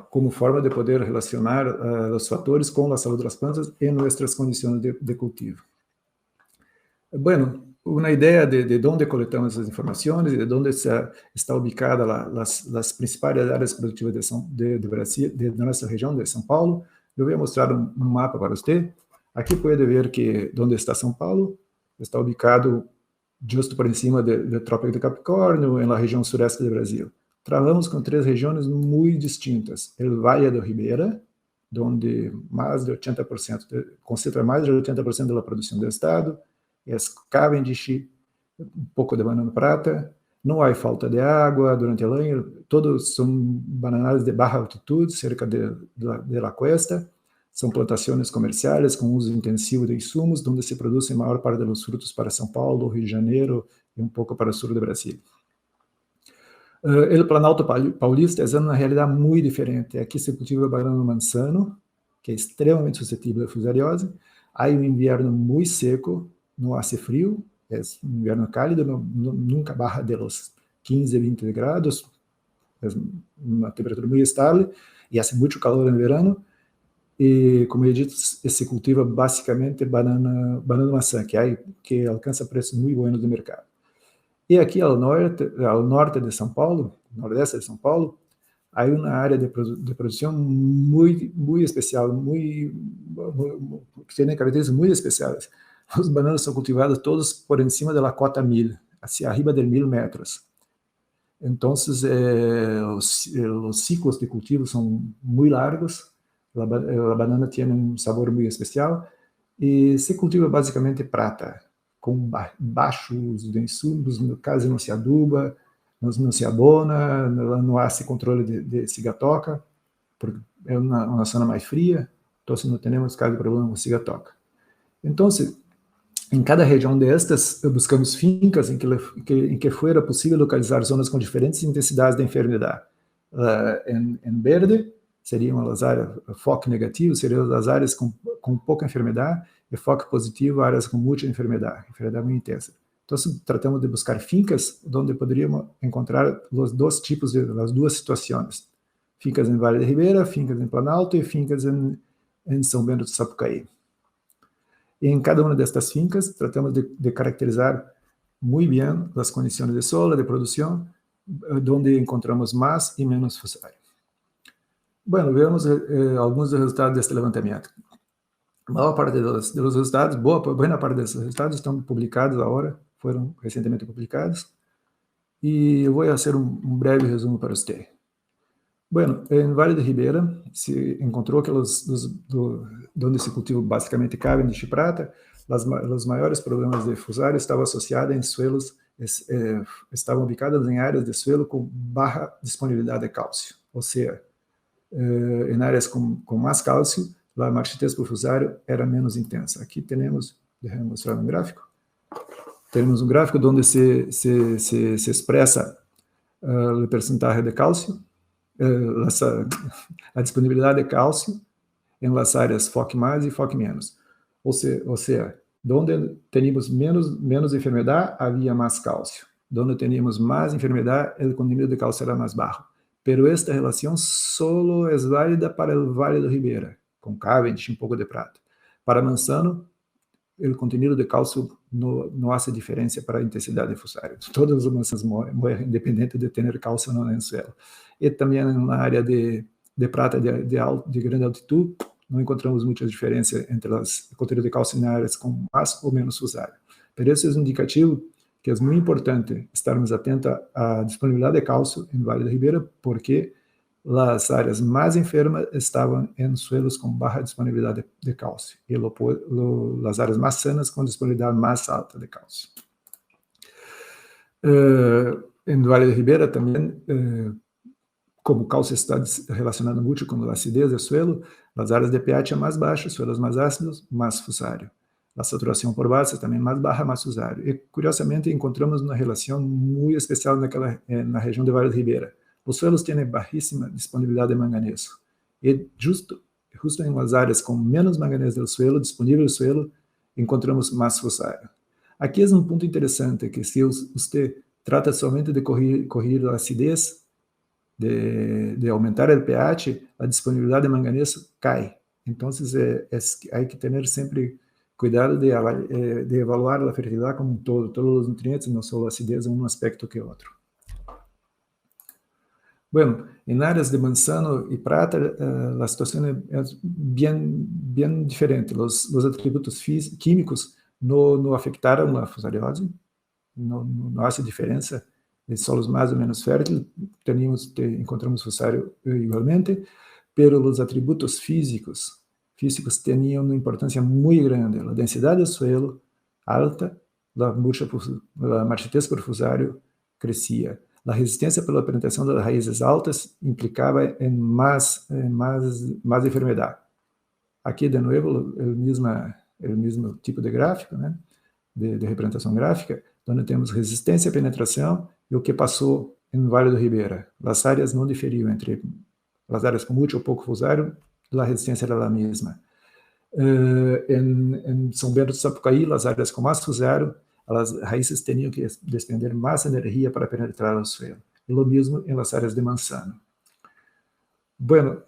como forma de poder relacionar os fatores com a saúde das plantas e nossas condições de cultivo. Bueno, uma ideia de onde coletamos essas informações e de onde está ubicada as principais áreas produtivas de Brasil, de nossa região de São Paulo. Eu vou mostrar um mapa para você. Aqui pode ver que onde está São Paulo está ubicado justo por cima do Trópico de Capricórnio, na região sureste do Brasil. Trabalhamos com 3 regiões muito distintas. O Vale do Ribeira, onde mais de 80%, concentra mais de 80% da produção do estado, é Cavendish, um pouco de banana prata, não há falta de água durante o ano, todos são bananais de baixa altitude, cerca de la cuesta, são plantações comerciais com uso intensivo de insumos, onde se produzem a maior parte dos frutos para São Paulo, Rio de Janeiro e um pouco para o sul do Brasil. O Planalto Paulista é uma realidade muito diferente. Aqui se cultiva banana manzano, que é extremamente suscetível à fusariose. Há um inverno muito seco, não hace frio, é um inverno cálido, nunca baja de los 15, 20 grados, é uma temperatura muito estável, e hace muito calor no verano, e, como eu disse, se cultiva basicamente banana maçã, que alcança preços muito bons no mercado. E aqui ao norte de São Paulo, nordeste de São Paulo, há uma área de produção muito especial, que tem características muito especiais. Os bananas são cultivados todos por encima da cota 1000, hacia arriba de 1000 metros. Então, os ciclos de cultivo são muito largos, a banana tem um sabor muito especial e se cultiva basicamente prata, com baixos de insumos, no caso não se aduba, não se abona, não há esse controle de cigatoca, porque é uma zona mais fria, então não temos caso de problema com cigatoca. Então, em cada região destas, buscamos fincas em que fuera possível localizar zonas com diferentes intensidades de enfermidade. Em verde, seriam as áreas foco negativo, seriam as áreas com pouca enfermidade, e foco positivo, áreas com muita enfermidade muito intensa. Então, tratamos de buscar fincas onde poderíamos encontrar os dois tipos, as duas situações. Fincas em Vale de Ribeira, fincas em Planalto e fincas em São Bento do Sapucaí. E em cada uma destas fincas, tratamos de caracterizar muito bem as condições de solo, de produção, onde encontramos mais e menos fussário. Bueno, vemos alguns dos resultados deste levantamento. A maior parte dos resultados, boa parte desses resultados estão publicados agora, foram recentemente publicados, e eu vou fazer um breve resumo para você. Bueno, em Vale de Ribeira se encontrou que onde se cultiva basicamente Cavendish e prata, os maiores problemas de fussário estavam associados em suelos, estavam ubicados em áreas de suelo com baixa disponibilidade de cálcio, ou seja, em áreas com mais cálcio, a marchitez por fussário era menos intensa. Aqui temos, deixa eu mostrar um gráfico, temos um gráfico onde se expressa o percentagem de cálcio, a disponibilidade de cálcio em las áreas FOC mais e FOC menos. Ou seja, onde teníamos menos enfermidade, havia mais cálcio. Onde teníamos mais enfermidade, o contenido de cálcio era mais baixo. Pero esta relação solo é válida para o Vale do Ribeira, com Cavendish e um pouco de prata. Para Manzano, o contenido de cálcio não há diferença para a intensidade de fussário. Todas as manzanas morrem, independente de ter cálcio ou não no suelo. E também na área de prata de grande altitude, não encontramos muita diferença entre o conteúdo de cálcio em áreas com mais ou menos fussário. Por isso é um indicativo que é muito importante estarmos atentos à disponibilidade de cálcio em Vale do Ribeira, porque as áreas mais enfermas estavam em suelos com baixa disponibilidade de cálcio e as áreas mais sanas com disponibilidade mais alta de cálcio. Em Vale do Ribeira também, como o cálcio está relacionado muito com a acidez do suelo, Las áreas de pH más baixas, suelos más ácidos, más fusário. La saturação por base também mais baixa, mais fusário. E, curiosamente, encontramos uma relação muito especial na região de Vale do Ribeira. Os suelos têm baixíssima disponibilidade de manganeso. E justo em las áreas com menos manganeso do suelo, disponível no suelo, encontramos mais fusário. Aqui é um ponto interessante, que se você trata somente de corrigir a acidez, de aumentar o pH, a disponibilidade de manganeso cai. Então, há que ter sempre cuidado de evaluar a fertilidade como um todo, todos os nutrientes, não só a acidez, um aspecto que outro. Bueno, em áreas de manzano e prata, a situação é bem diferente. Os atributos químicos não afetaram a fusariose, não há diferença de solos mais ou menos férteis, encontramos fusário igualmente, pero os atributos físicos tinham uma importância muito grande. A densidade do suelo alta, a marchitez por fusário crescia. A resistência pela penetração das raízes altas implicava em mais enfermidade. Aqui, de novo, o mesmo tipo de gráfico, né, de representação gráfica, onde temos resistência à penetração e o que passou em Vale do Ribeira. As áreas não diferiam entre as áreas com muito ou pouco fusário, a resistência era a mesma. Em São Bento do Sapucaí, as áreas com mais fusário, as raízes tinham que despender mais energia para penetrar o suelo. E o mesmo em las áreas de manzano. Bueno,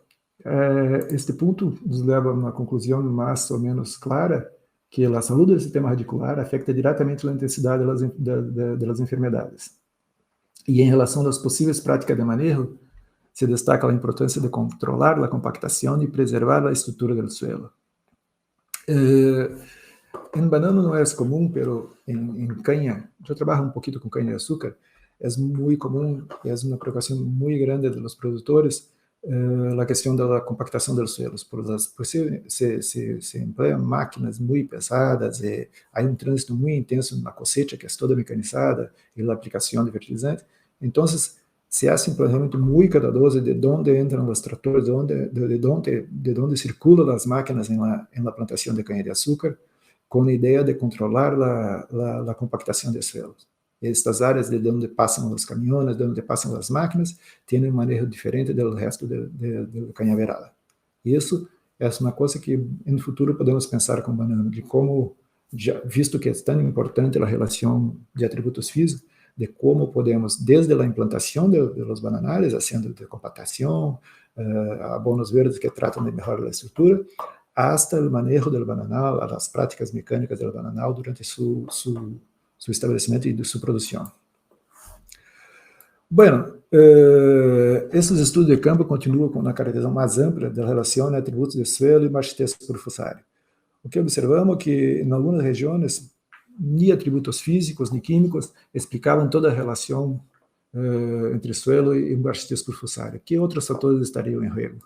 este ponto nos leva a uma conclusão mais ou menos clara, que a saúde do sistema radicular afeta diretamente a intensidade das enfermidades. E em relação às possíveis práticas de manejo, se destaca a importância de controlar a compactação e preservar a estrutura do suelo. Em banano não é comum, pero em caña, eu trabalho um pouquinho com caña de açúcar, é muito comum, é uma preocupação muito grande dos produtores, a questão da compactação dos suelos, porque se empregam máquinas muito pesadas, e há trânsito muito intenso na cosecha, que é toda mecanizada, e na aplicação de fertilizante. Então, se hace um planejamento muito cuidadoso de onde entram os tratores, de onde circulam as máquinas na plantação de caña-de-açúcar, com a ideia de controlar a compactação de suelos. Estas áreas de onde passam os caminhões, de onde passam as máquinas, têm um manejo diferente do resto de cañaverada. Isso é uma coisa que, no futuro, podemos pensar com banano, de como, visto que é tão importante a relação de atributos físicos, de como podemos, desde a implantação de los bananales, haciendo de compactação, abonos verdes que tratam de melhorar a estrutura, hasta o manejo do bananal, as práticas mecânicas do bananal durante su estabelecimento e sua produção. Bueno, esses estudos de campo continuam com uma caracterização mais ampla da relação entre atributos de suelo e marchitez por fusário. O que observamos é que, em algumas regiões, nem atributos físicos nem químicos explicavam toda a relação entre suelo e marchitez por fusário. Que outros fatores estariam em jogo?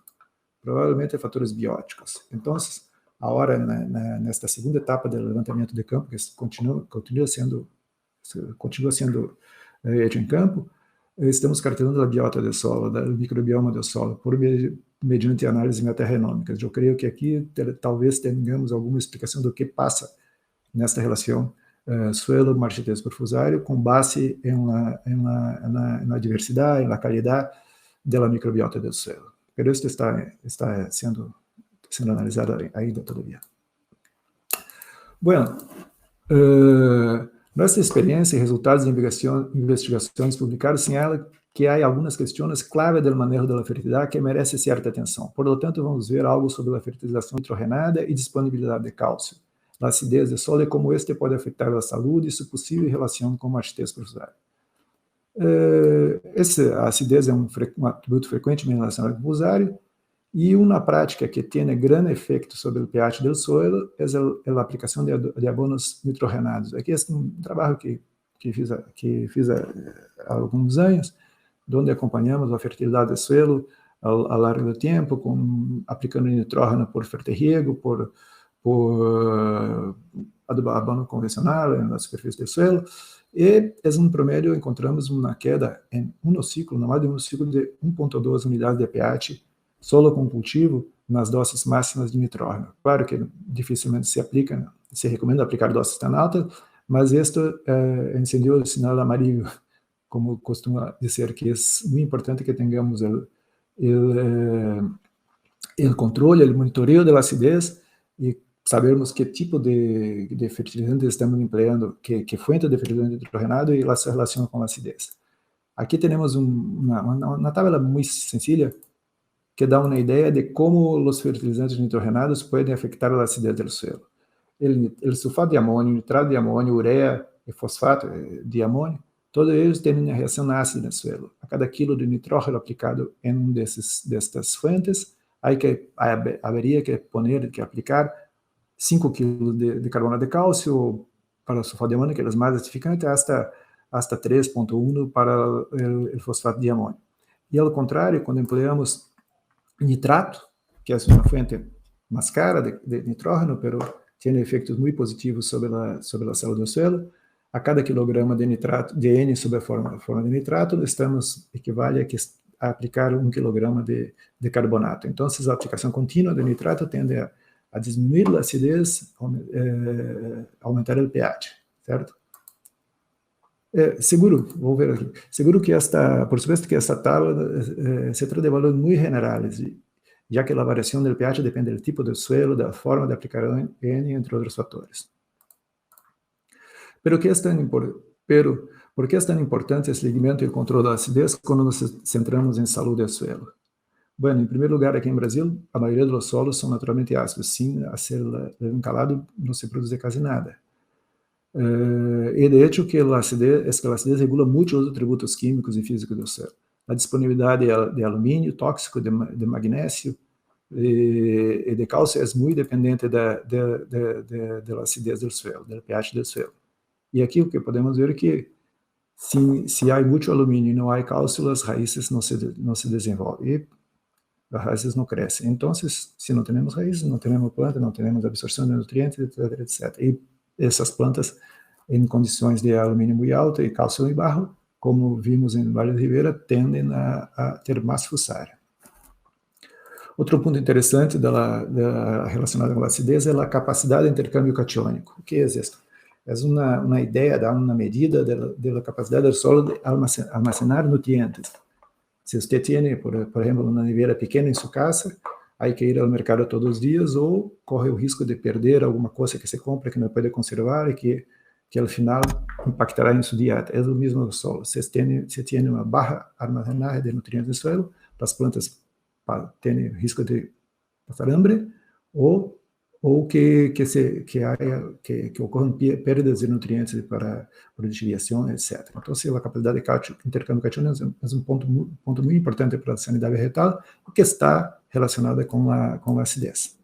Provavelmente fatores bióticos. Então, agora, nesta segunda etapa do levantamento de campo, que continua sendo feito em campo, estamos caracterizando a biota do solo, o microbioma do solo, mediante análises metagenômicas. Eu creio que aqui talvez tenhamos alguma explicação do que passa nesta relação suelo marchitez por fusário, com base na diversidade, na qualidade da microbiota do suelo. Pero isso está sendo analisado ainda todavía. Bueno, nossa experiência e resultados de investigações publicadas señalam que há algumas questões clave do manejo da fertilidade que merecem certa atenção. Por lo tanto, vamos ver algo sobre a fertilização nitrogenada e disponibilidade de cálcio, a acidez do solo e como este pode afetar a saúde e sua possível relação com a marchitez por fusário. A acidez é um atributo frequentemente relacionado com o fusário, e uma prática que tem grande efeito sobre o pH do suelo é a aplicação de abonos nitrogenados. Aqui é um trabalho que fiz há alguns anos, onde acompanhamos a fertilidade do suelo ao longo do tempo, aplicando nitrógeno por fertirriego, por abono convencional na superfície do suelo, e em promédio encontramos uma queda em no mais de um ciclo de 1,2 unidades de pH solo com cultivo nas doses máximas de nitrógeno. Claro que dificilmente se recomenda aplicar doses tão altas, mas isto encendiu o sinal amarillo, como costuma dizer, que é muito importante que tenhamos o controle, o monitoreo da acidez e sabermos que tipo de fertilizante estamos empleando, que fuente de fertilizante nitrogenado e a sua relação com a acidez. Aqui temos uma tabela muito sencilla que dá uma ideia de como os fertilizantes nitrogenados podem afetar a acidez do suelo. O sulfato de amônio, o nitrato de amônio, ureia e fosfato de amônio, todos eles têm uma reação ácida no suelo. A cada quilo de nitrógeno aplicado em uma destas fontes, haveria que aplicar 5 kg de carbonato de cálcio para o sulfato de amônio, que é o mais acidificante, hasta 3,1 para o fosfato de amônio. E, ao contrário, quando empregamos nitrato, que é uma fonte mais cara de nitrógeno, mas tem efeitos muito positivos sobre a saúde do suelo, a cada quilograma de nitrato, de N sob a forma de nitrato, equivale a aplicar 1 quilograma de carbonato. Então, a aplicação contínua de nitrato tende a diminuir a acidez, aumentar o pH, certo? Seguro, vou ver aqui. Seguro que por supuesto que esta tabla se trata de valores muito generais, já que a variação do pH depende do tipo do suelo, da forma de aplicar N, entre outros fatores. Por que é tão importante esse seguimento e o controle da acidez quando nos centramos em saúde do suelo? Bueno, em primeiro lugar, aqui em Brasil, a maioria dos solos são naturalmente ácidos. Sem a ser encalado, não se produz quase nada. E de hecho que a acidez regula muito os atributos químicos e físicos do suelo. A disponibilidade de alumínio tóxico, de magnésio e de cálcio é muito dependente da acidez do suelo, do pH do suelo. E aqui o que podemos ver é que se há muito alumínio e não há cálcio, as raízes não se desenvolvem e as raízes não crescem. Então, se não temos raízes, não temos planta, não temos absorção de nutrientes, etc. E essas plantas em condições de alumínio muito alto e cálcio muito baixo, como vimos em Vale do Ribeira, tendem a ter mais fussária. Outro ponto interessante relacionado com a acidez é a capacidade de intercâmbio catiônico. O que é isso? É uma ideia, uma medida da capacidade do solo de almacenar nutrientes. Se você tem, por exemplo, uma nevera pequena em sua casa, há que ir ao mercado todos os dias ou corre o risco de perder alguma coisa que se compra que não pode conservar e que ao final impactará em sua dieta. É o mesmo do solo. Se tem uma baixa armazenagem de nutrientes no suelo, as plantas têm risco de passar hambre ou que ocorram perdas de nutrientes para digestão, etc. Então, a capacidade de intercâmbio catiônico é um ponto muito importante para a sanidade vegetal, que está relacionada com a acidez.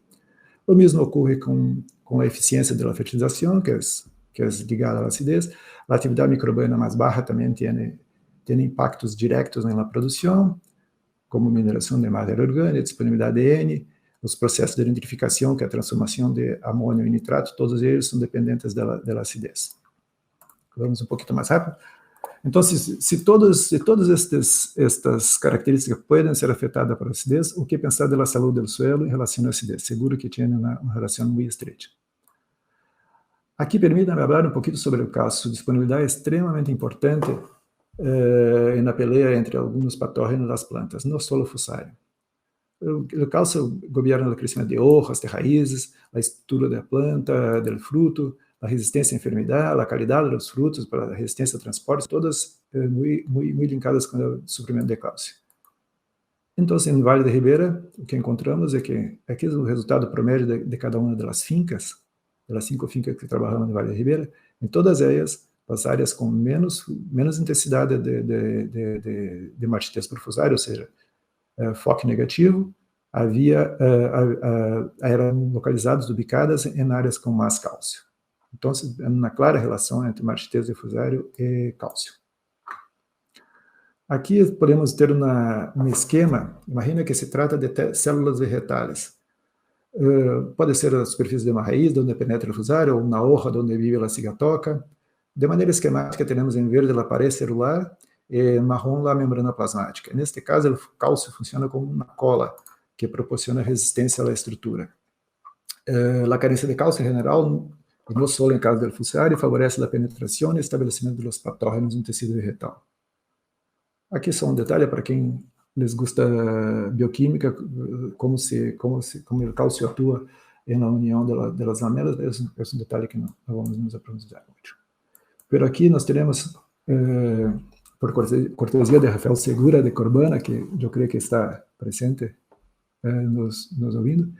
O mesmo ocorre com a eficiência da fertilização, que é ligada à acidez. A atividade microbiana mais baixa também tem impactos diretos na produção, como mineração de matéria orgânica, disponibilidade de N, os processos de nitrificação, que é a transformação de amônio em nitrato, todos eles são dependentes da acidez. Vamos um pouquinho mais rápido. Então, se todas estas características podem ser afetadas por acidez, o que pensar da saúde do suelo em relação à acidez? Seguro que tem uma relação muito estreita. Aqui permita-me falar um pouquinho sobre o cálcio. Sua disponibilidade é extremamente importante na peleia entre alguns patógenos das plantas, não só o fussário. O cálcio governa o crescimento de hojas, de raízes, a estrutura da planta, do fruto, a resistência à enfermidade, a qualidade dos frutos, para a resistência a transportes, todas muito linkadas com o suprimento de cálcio. Então, em Vale do Ribeira, o que encontramos é que aqui é o resultado promédio de cada uma das fincas, das 5 fincas que trabalhamos no Vale do Ribeira, em todas elas, as áreas com menos intensidade de marchitez por fussário, ou seja, foco negativo, eram localizadas, ubicadas em áreas com mais cálcio. Então, é uma clara relação entre marchitez de fussário e cálcio. Aqui podemos ter um esquema, imagina que se trata de células vegetais. Pode ser a superfície de uma raiz, onde penetra o fussário, ou na hoja, onde vive a cigatoca. De maneira esquemática, temos em verde a parede celular e em marrom a membrana plasmática. Neste caso, o cálcio funciona como uma cola que proporciona resistência à estrutura. A carência de cálcio em geral, no solo em caso del fusarium, favorece a penetração e estabelecimento dos patógenos no tecido vegetal. Aqui só um detalhe para quem les gusta bioquímica, como o cálcio atua na união das lamelas, é um detalhe que não vamos nos aprofundar muito. Pero aqui nós teremos, por cortesia de Rafael Segura de Corbana, que eu creio que está presente nos ouvindo,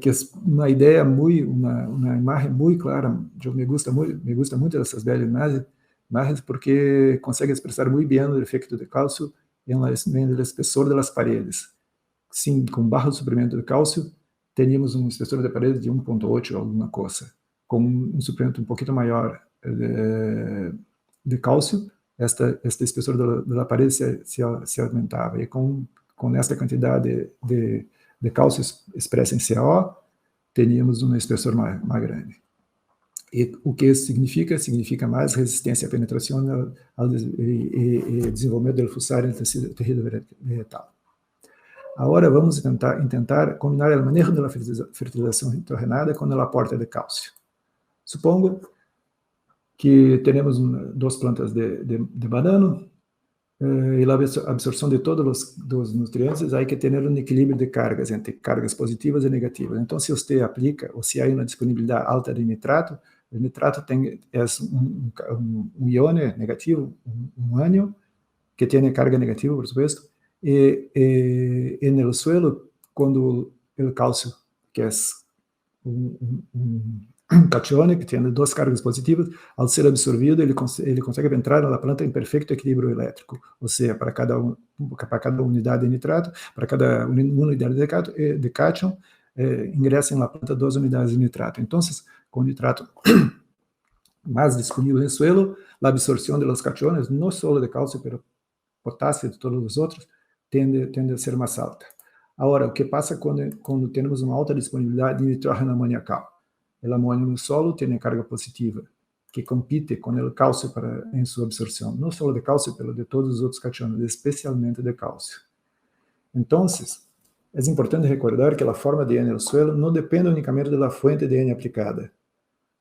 que é uma ideia uma imagem muito clara. Eu me gusta muito dessas belas imagens porque consegue expressar muito bem o efeito de cálcio no espessor das paredes. Sim, com baixo suprimento de cálcio, teríamos um espessor de parede de 1.8 alguma coisa. Com um suprimento um pouquinho maior de cálcio, este espessor da parede se aumentava. E com esta quantidade de cálcio expressa em CaO, teríamos um espessor mais grande. E o que isso significa? Significa mais resistência à penetração e desenvolvimento do fusarium no tecido vegetal. Agora vamos tentar combinar o manejo da fertilização nitrogenada com o aporte de cálcio. Supongo que teremos 2 plantas de banano e a absorção de todos os nutrientes, há que ter um equilíbrio de cargas, entre cargas positivas e negativas. Então, se você aplica, ou se há uma disponibilidade alta de nitrato, o nitrato é um ione negativo, um ânion, que tem carga negativa, por supuesto, e no suelo, quando o cálcio, que é um catione, que tem 2 cargas positivas, ao ser absorvido, ele consegue entrar na planta em perfeito equilíbrio elétrico, ou seja, para cada unidade de nitrato, para cada unidade de cátion, ingressam na planta 2 unidades de nitrato. Então, com o nitrato mais disponível no suelo, a absorção de los cationes, não só de cálcio, mas potássio e de todos os outros, tende a ser mais alta. Agora, o que passa quando temos uma alta disponibilidade de nitrógeno amoniacal? O amônio no solo tem carga positiva, que compite com o cálcio em sua absorção, não só de cálcio, mas de todos os outros cationes, especialmente de cálcio. Então, é importante recordar que a forma de N no suelo não depende unicamente da fonte de N aplicada.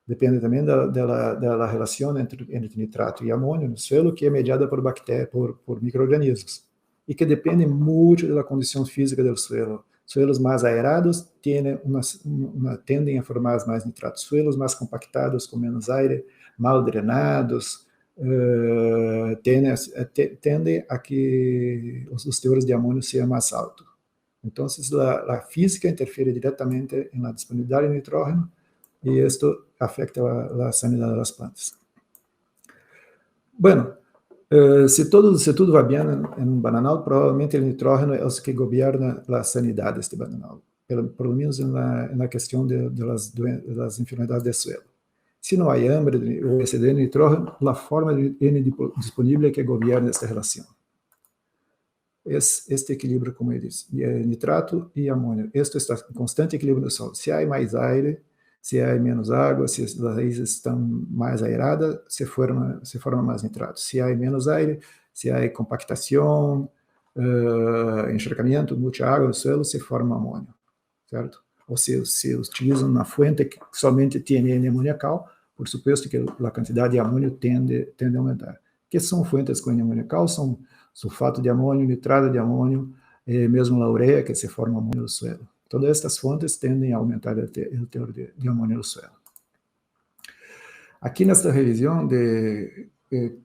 Depende também da relação entre nitrato e amônio no suelo, que é mediada por bactérias, por micro-organismos, e que depende muito da condição física do suelo. Suelos mais aerados tendem a formar mais nitrato. Suelos mais compactados, com menos aire, mal drenados, tendem a que os teores de amônio sejam mais altos. Então, a física interfere diretamente na disponibilidade de nitrógeno e isto afeta a sanidade das plantas. Bueno, se tudo vai bem em um bananal, provavelmente o nitrógeno é o que governa a sanidade deste bananal, pelo menos na questão das enfermidades do suelo. Se não há hambre ou excedente de nitrógeno, a forma de N disponível é que governa esta relação. Este equilíbrio, como eu disse, nitrato e amônio. Este está em constante equilíbrio no solo. Se há mais aire, se há menos água, se as raízes estão mais aeradas, se forma mais nitrato. Se há menos aire, se há compactação, encharcamento, muita água no suelo, se forma amônio, certo? Ou se utiliza uma fonte que somente tem N amoniacal, por suposto que a quantidade de amônio tende a aumentar. Que são fontes com N amoniacal? São sulfato de amônio, nitrato de amônio, mesmo a ureia, que se forma amônio no suelo. Todas estas fontes tendem a aumentar o teor de amônio no suelo. Aqui nesta revisão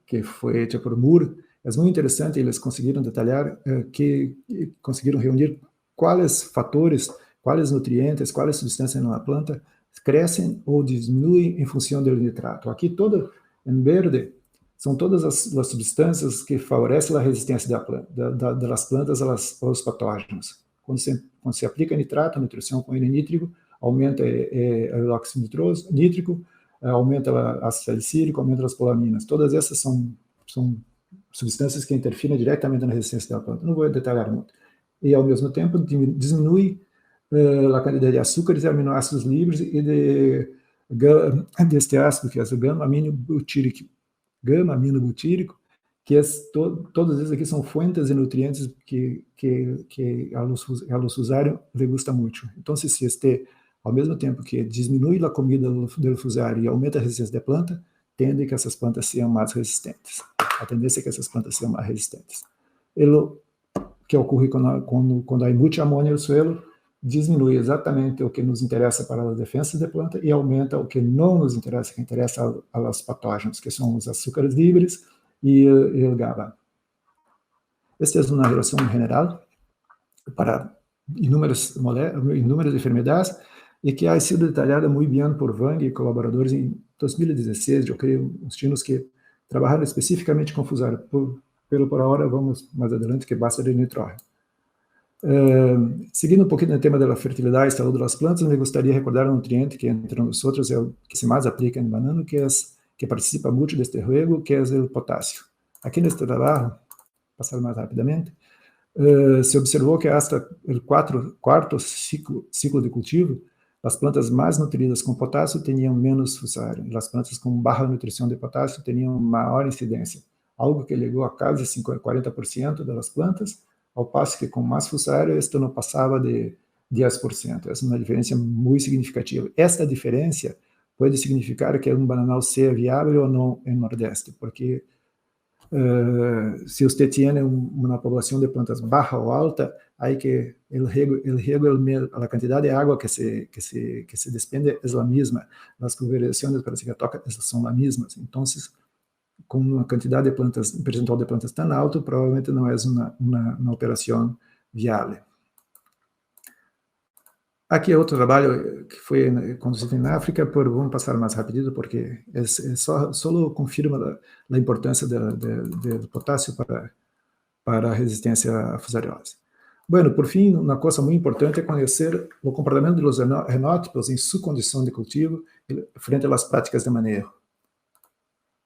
que foi feita por Moore, é muito interessante, eles conseguiram detalhar, conseguiram reunir quais fatores, quais nutrientes, quais substâncias na planta crescem ou diminuem em função do nitrato. Aqui todo em verde são todas as substâncias que favorecem a resistência das plantas aos patógenos. Quando se aplica nitrato, a nutrição com N nítrico, aumenta o óxido nítrico, aumenta o ácido salicílico, aumenta as polaminas. Todas essas são substâncias que interferem diretamente na resistência da planta. Não vou detalhar muito. E, ao mesmo tempo, diminui a quantidade de açúcares e aminoácidos livres e deste ácido, que é o gama-aminobutírico, que todos esses aqui são fontes de nutrientes que a los usuários le gusta muito. Então, se ao mesmo tempo que diminui a comida do usuário e aumenta a resistência da planta, tende que essas plantas sejam mais resistentes. A tendência é que essas plantas sejam mais resistentes. O que ocorre quando há muita amônia no suelo, diminui exatamente o que nos interessa para as defesas da planta e aumenta o que não nos interessa, que interessa aos patógenos, que são os açúcares livres e o GABA. Esta é uma relação geral para inúmeras enfermidades e que ha sido detalhada muito bem por Wang e colaboradores em 2016, eu creio, os chinos que trabalharam especificamente com fusarium. Por agora, vamos mais adelante, que basta de nitrógeno. Seguindo um pouquinho no tema da fertilidade e saúde das plantas, me gostaria de recordar um nutriente que, entre nós outros, é o que se mais aplica em banano, que participa muito deste juego, que é o potássio. Aqui neste trabalho, passar mais rapidamente, se observou que hasta o quarto ciclo de cultivo, as plantas mais nutridas com potássio tinham menos fusarium, e as plantas com baixa nutrição de potássio tinham maior incidência, algo que chegou a quase 40% das plantas, ao passo que com mais fusarium, isto não passava de 10%. Essa é uma diferença muito significativa. Esta diferença pode significar que um bananal seja viável ou não em Nordeste, porque se você tem uma população de plantas baixa ou alta, aí que o riego, a quantidade de água que se despende é a mesma, as pulverizações para que toca são as mesmas. Então, com uma quantidade de plantas, um percentual de plantas tão alto, provavelmente não é uma operação viável. Aqui é outro trabalho que foi conduzido na África, vamos passar mais rápido, porque só confirma a importância do potássio para a resistência à fusariose. Bueno, por fim, uma coisa muito importante é conhecer o comportamento dos renótipos em sua condição de cultivo frente às práticas de manejo.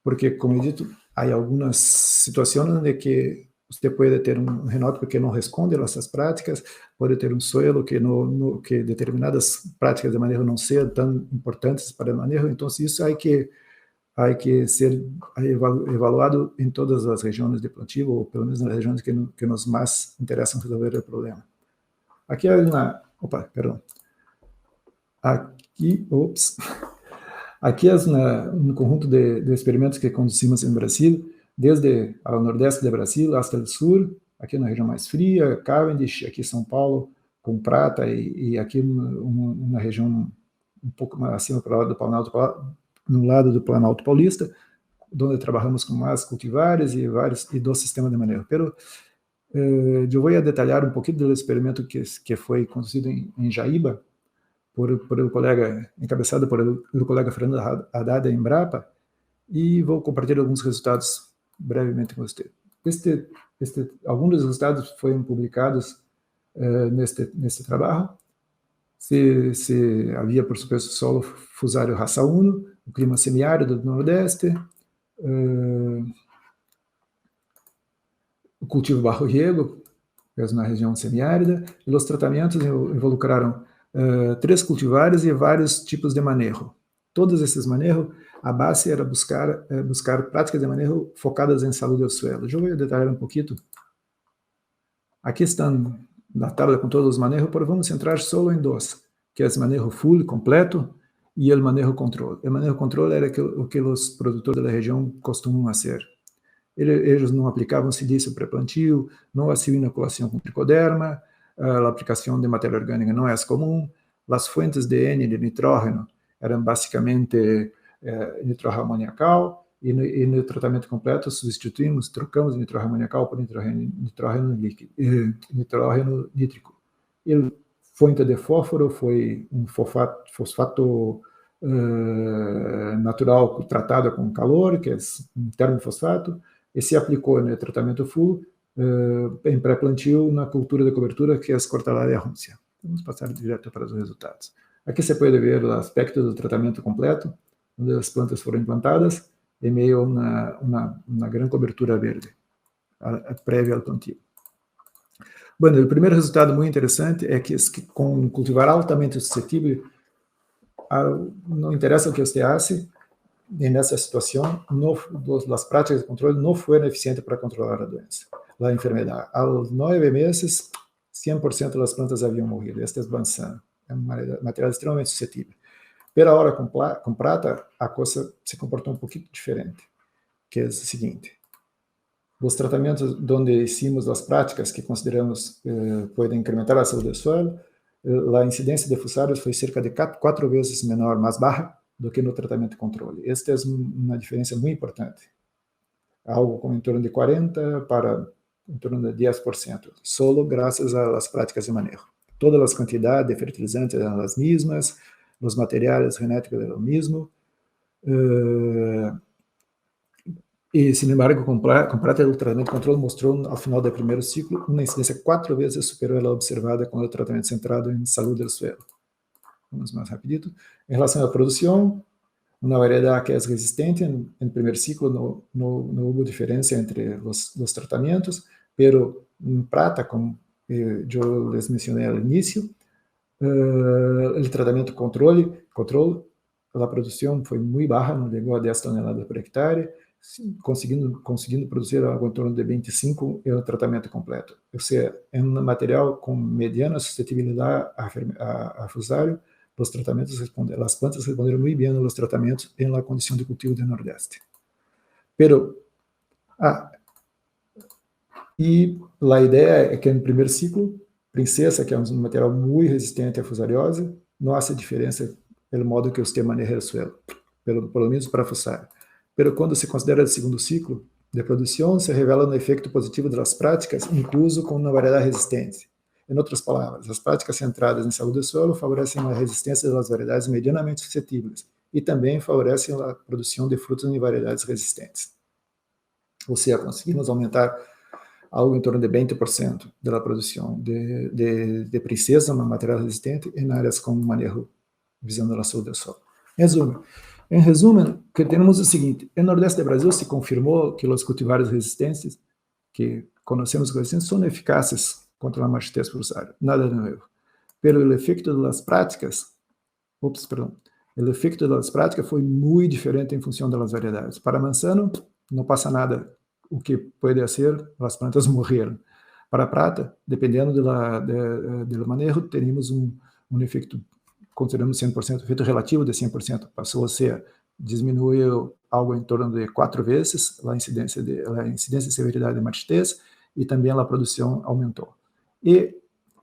Porque, como eu dito, há algumas situações onde que você pode ter um renótipo que não responde a essas práticas, pode ter um suelo que determinadas práticas de manejo não sejam tão importantes para o manejo. Então, isso há que ser evaluado em todas as regiões de plantio, ou pelo menos nas regiões que nos mais interessam resolver o problema. Aqui é Aqui é um conjunto de experimentos que conduzimos no Brasil, desde o nordeste do Brasil até o sul, aqui na região mais fria, Cavendish, aqui São Paulo, com Prata, e aqui uma região um pouco mais acima para o lado do Planalto, no lado do Planalto Paulista, onde trabalhamos com mais cultivares e dos sistemas de manejo. Pero eu vou detalhar um pouquinho do experimento que foi conduzido em Jaíba, por o colega, encabeçado por o colega Fernando Haddad em Embrapa, e vou compartilhar alguns resultados brevemente com você. Alguns dos resultados foram publicados neste trabalho. Se havia, por supuesto, solo fusário raça 1, o clima semiárido do Nordeste, o cultivo barro riego, na região semiárida, e os tratamentos involucraram 3 cultivares e vários tipos de manejo. Todos esses manejos, a base era buscar práticas de manejo focadas em saúde do suelo. Eu vou detalhar um pouquinho. Aqui estão na tabela com todos os manejos, mas vamos centrar só em 2, que é o manejo full, completo, e o manejo controle. O manejo controle era o que os produtores da região costumam fazer. Eles não aplicavam silício pré-plantio, não haviam inoculação com tricoderma, a aplicação de matéria orgânica não é comum, as fontes de N de nitrógeno eram basicamente nitrógeno amoniacal, e no tratamento completo trocamos nitrógeno amoniacal por nitrógeno nítrico. E a fonte de fósforo foi um fosfato natural tratado com calor, que é um termofosfato, e se aplicou no tratamento full em pré-plantio na cultura de cobertura, que é a Cortalária rúncia. Vamos passar direto para os resultados. Aqui você pode ver o aspecto do tratamento completo, onde as plantas foram implantadas, em meio a uma grande cobertura verde, prévia ao plantio. Bom, o primeiro resultado muito interessante é que com um cultivar altamente suscetível, não interessa o que você faça, nessa situação, as práticas de controle não foram eficientes para controlar a doença, a enfermidade. Aos 9 meses, 100% das plantas haviam morrido. Este é Bansan, é um material extremamente suscetível. Pero agora, com prata, a coisa se comportou um pouquinho diferente, que é o seguinte: os tratamentos onde hicimos as práticas que consideramos podem incrementar a saúde do solo, a incidência de fusarios foi cerca de 4 vezes menor, mais baixa, do que no tratamento de controle. Esta é uma diferença muito importante. Algo como em torno de 40% para em torno de 10%, solo graças às práticas de manejo. Todas as quantidades de fertilizantes eram as mesmas, os materiais genéticos eram os mesmos, e, sin embargo, com prata, o tratamento de controle mostrou, ao final do primeiro ciclo, uma incidência 4 vezes superior à observada com o tratamento centrado em saúde do suelo. Vamos mais rapidito. Em relação à produção, uma variedade que é resistente, em primeiro ciclo não houve diferença entre os tratamentos, pero em prata, como eu les mencionei ao início, o tratamento controle, a produção foi muito baixa, não chegou a 10 toneladas por hectare, conseguindo produzir algo em torno de 25 é o tratamento completo. Ou seja, é um material com mediana suscetibilidade a fusário. Os tratamentos as plantas responderam muito bem aos tratamentos em la condição de cultivo do Nordeste. E a ideia é que no primeiro ciclo, Princesa, que é um material muito resistente à fusariose, não há diferença pelo modo que você maneja o suelo, pelo menos para fusário. Pero quando se considera o segundo ciclo de produção, se revela um efeito positivo das práticas, incluso com uma variedade resistente. Em outras palavras, as práticas centradas em saúde do solo favorecem a resistência das variedades medianamente suscetíveis e também favorecem a produção de frutos em variedades resistentes. Ou seja, conseguimos aumentar algo em torno de 20% da produção de Princesa, um material resistente, em áreas com manejo visando a saúde do solo. Em resumo, que temos o seguinte: no Nordeste do Brasil se confirmou que os cultivares resistentes, que conhecemos resistentes, são eficazes contra a marchitez fusária, nada de novo. Pero o efeito das práticas, foi muito diferente em função das variedades. Para manzano, não passa nada, o que pode ser, as plantas morreram. Para prata, dependendo do manejo, teríamos um efeito, consideramos 100%, efeito relativo de 100%, passou a ser, diminuiu algo em torno de 4 vezes a incidência e severidade de marchitez, e também a produção aumentou. E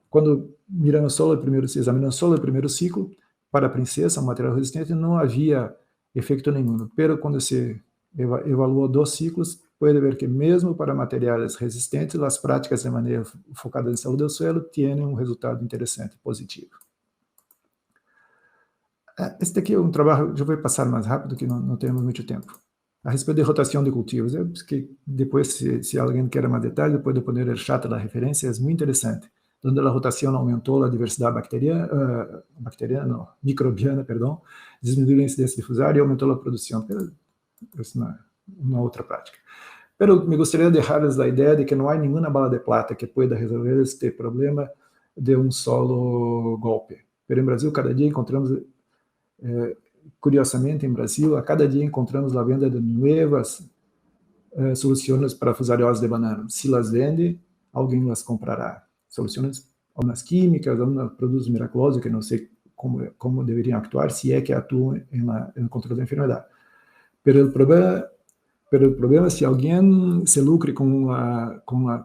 quando examinamos só o primeiro ciclo, para a Princesa, um material resistente, não havia efeito nenhum. Pero quando se evaluou 2 ciclos, pode ver que mesmo para materiais resistentes, as práticas de manejo focadas em saúde do suelo têm um resultado interessante, positivo. Este aqui é um trabalho, eu vou passar mais rápido, que não temos muito tempo. A respeito de rotação de cultivos, que depois, se alguém quer mais detalhes, pode poner o chat da referência, é muito interessante. Onde a rotação aumentou a diversidade microbiana, diminuiu a incidência de fusário e aumentou a produção. Essa é uma outra prática. Pero me gostaria de deixar-lhes a ideia de que não há nenhuma bala de plata que pueda resolver este problema de um solo golpe. Pero em Brasil, cada dia encontramos... curiosamente, em Brasil, a cada dia encontramos a venda de novas soluções para fusariose de banana. Se las vende, alguém las comprará. Soluções, algumas químicas, alguns produtos miraculosos que não sei como deveriam actuar, se é que atuam no controle da enfermidade. Pero o problema, se alguém se lucre com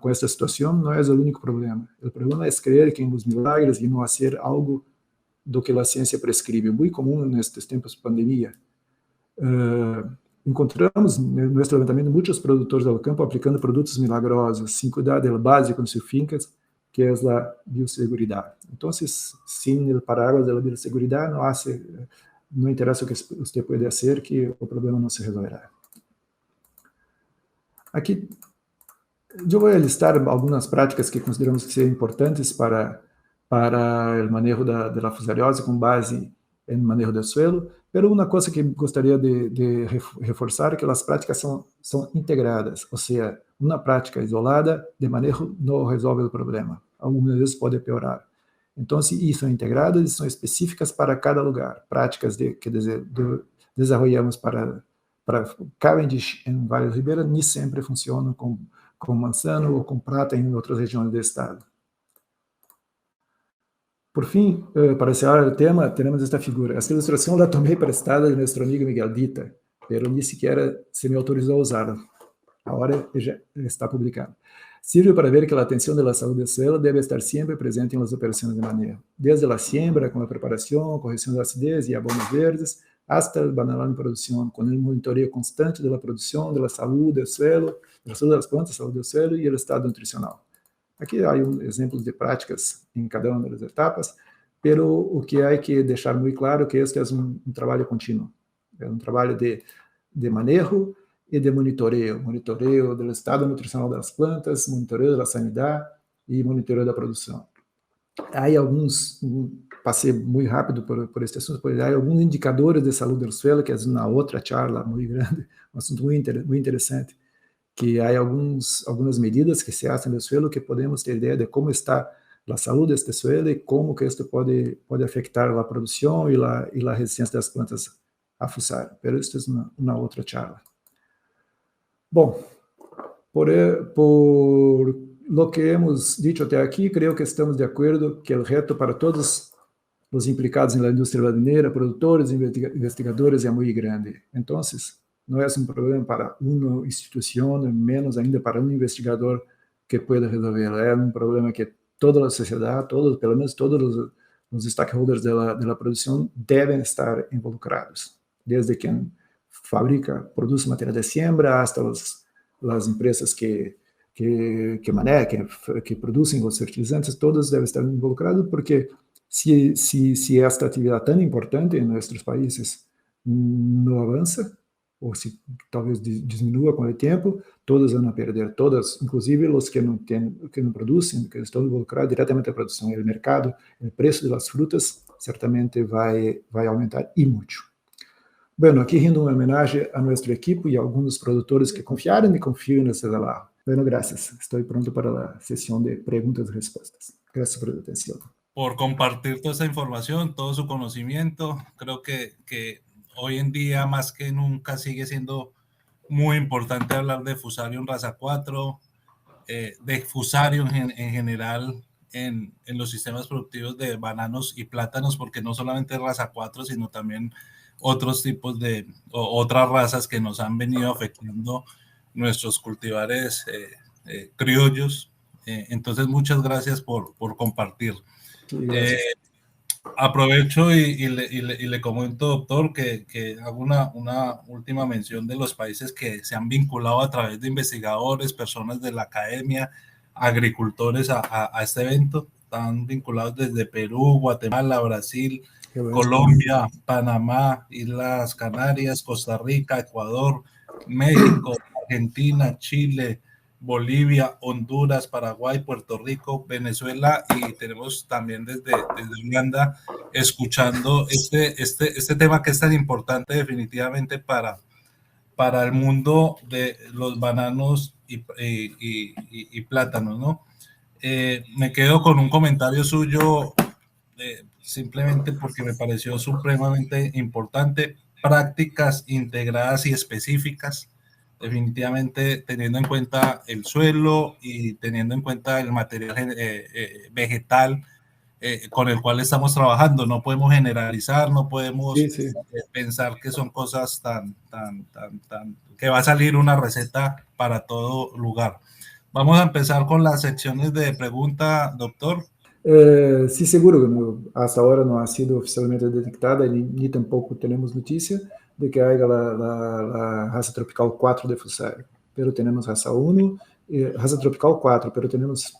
esta situação, não é o único problema. O problema é crer que em os milagres e não fazer algo do que a ciência prescreve. Muito comum nestes tempos de pandemia. Encontramos no nosso levantamento muitos produtores do campo aplicando produtos milagrosos, sem cuidar do básico em suas fincas, que é a biosseguridade. Então, sem o parágrafo da biosseguridade, não interessa o que você pode fazer, que o problema não se resolverá. Aqui, eu vou listar algumas práticas que consideramos que são importantes para o manejo da fusariose com base em manejo do suelo, pero uma coisa que gostaria de reforçar é que as práticas são integradas, ou seja, uma prática isolada de manejo não resolve o problema, algumas vezes pode piorar. Então, e são integradas e são específicas para cada lugar, práticas que desenvolvemos para para Cavendish em Vale do Ribeira, nem sempre funciona com Manzano ou com Prata em outras regiões do estado. Por fim, para encerrar o tema, temos esta figura. Esta ilustração la tomei prestada de nosso amigo Miguel Dita, pero ni siquiera se me autorizou a usá-la. Agora já está publicado. Sirve para ver que a atenção da saúde do suelo deve estar sempre presente em las operações de manejo, desde a siembra, com a preparação, correção da acidez e abonos verdes, hasta el bananal en producción, con el monitoreo constante de la producción, de la salud del suelo, de la salud de las plantas, salud del suelo y el estado nutricional. Aqui há exemplos de práticas em cada uma das etapas, pero o que há que deixar muito claro é que este é um trabalho contínuo, é um trabalho de manejo e de monitoreio do estado nutricional das plantas, monitoreio da sanidade e monitoreio da produção. Há alguns, passei muito rápido por este assunto, porque há alguns indicadores de saúde do suelo, que é uma outra charla muito grande, um assunto muito interessante, que há algumas medidas que se fazem no suelo que podemos ter ideia de como está a saúde deste suelo e como que isto pode afetar a produção e a resistência das plantas a fusar. Mas isto é uma outra charla. Bom, por lo que hemos dicho até aqui, creio que estamos de acordo que o reto para todos os implicados na indústria bananeira, produtores, investigadores, é muito grande. Então, não é um problema para uma instituição, menos ainda para um investigador que pueda resolver. É um problema que toda a sociedade, pelo menos todos os stakeholders da produção devem estar involucrados, desde quem fabrica, produz material de siembra, hasta as empresas que produzem os fertilizantes, todos devem estar involucrados, porque se esta atividade tão importante em nossos países não avança, ou se talvez diminua com o tempo, todos vão perder, todos, inclusive os que não produzem, que estão involucrados diretamente na produção e no mercado, o preço das frutas certamente vai aumentar e muito. Bueno, aqui rindo uma homenagem a nosso equipo e a alguns produtores que confiaram e confiam nesse trabalho. Bueno, gracias. Estoy pronto para la sesión de preguntas y respuestas. Gracias por la atención. Por compartir toda esta información, todo su conocimiento. Creo que hoy en día, más que nunca, sigue siendo muy importante hablar de Fusarium raza 4, de Fusarium en general en los sistemas productivos de bananos y plátanos, porque no solamente raza 4, sino también otros tipos de otras razas que nos han venido afectando nuestros cultivares criollos. Entonces, muchas gracias por compartir. Sí, aprovecho y le comento, doctor, que hago una última mención de los países que se han vinculado a través de investigadores, personas de la academia, agricultores a este evento. Están vinculados desde Perú, Guatemala, Brasil, Colombia, Panamá, Islas Canarias, Costa Rica, Ecuador, México, Argentina, Chile, Bolivia, Honduras, Paraguay, Puerto Rico, Venezuela, y tenemos también desde Uganda escuchando este tema que es tan importante definitivamente para el mundo de los bananos y plátanos, ¿no? Me quedo con un comentario suyo, simplemente porque me pareció supremamente importante: prácticas integradas y específicas, definitivamente teniendo en cuenta el suelo y teniendo en cuenta el material vegetal con el cual estamos trabajando. No podemos generalizar, no podemos pensar que son cosas tan que va a salir una receta para todo lugar. Vamos a empezar con las secciones de pregunta, doctor. Sí, seguro, hasta ahora no ha sido oficialmente detectada, ni tampoco tenemos noticia de que haya la raza tropical 4 de Fusarium, pero tenemos raza 1, raza tropical 4, pero tenemos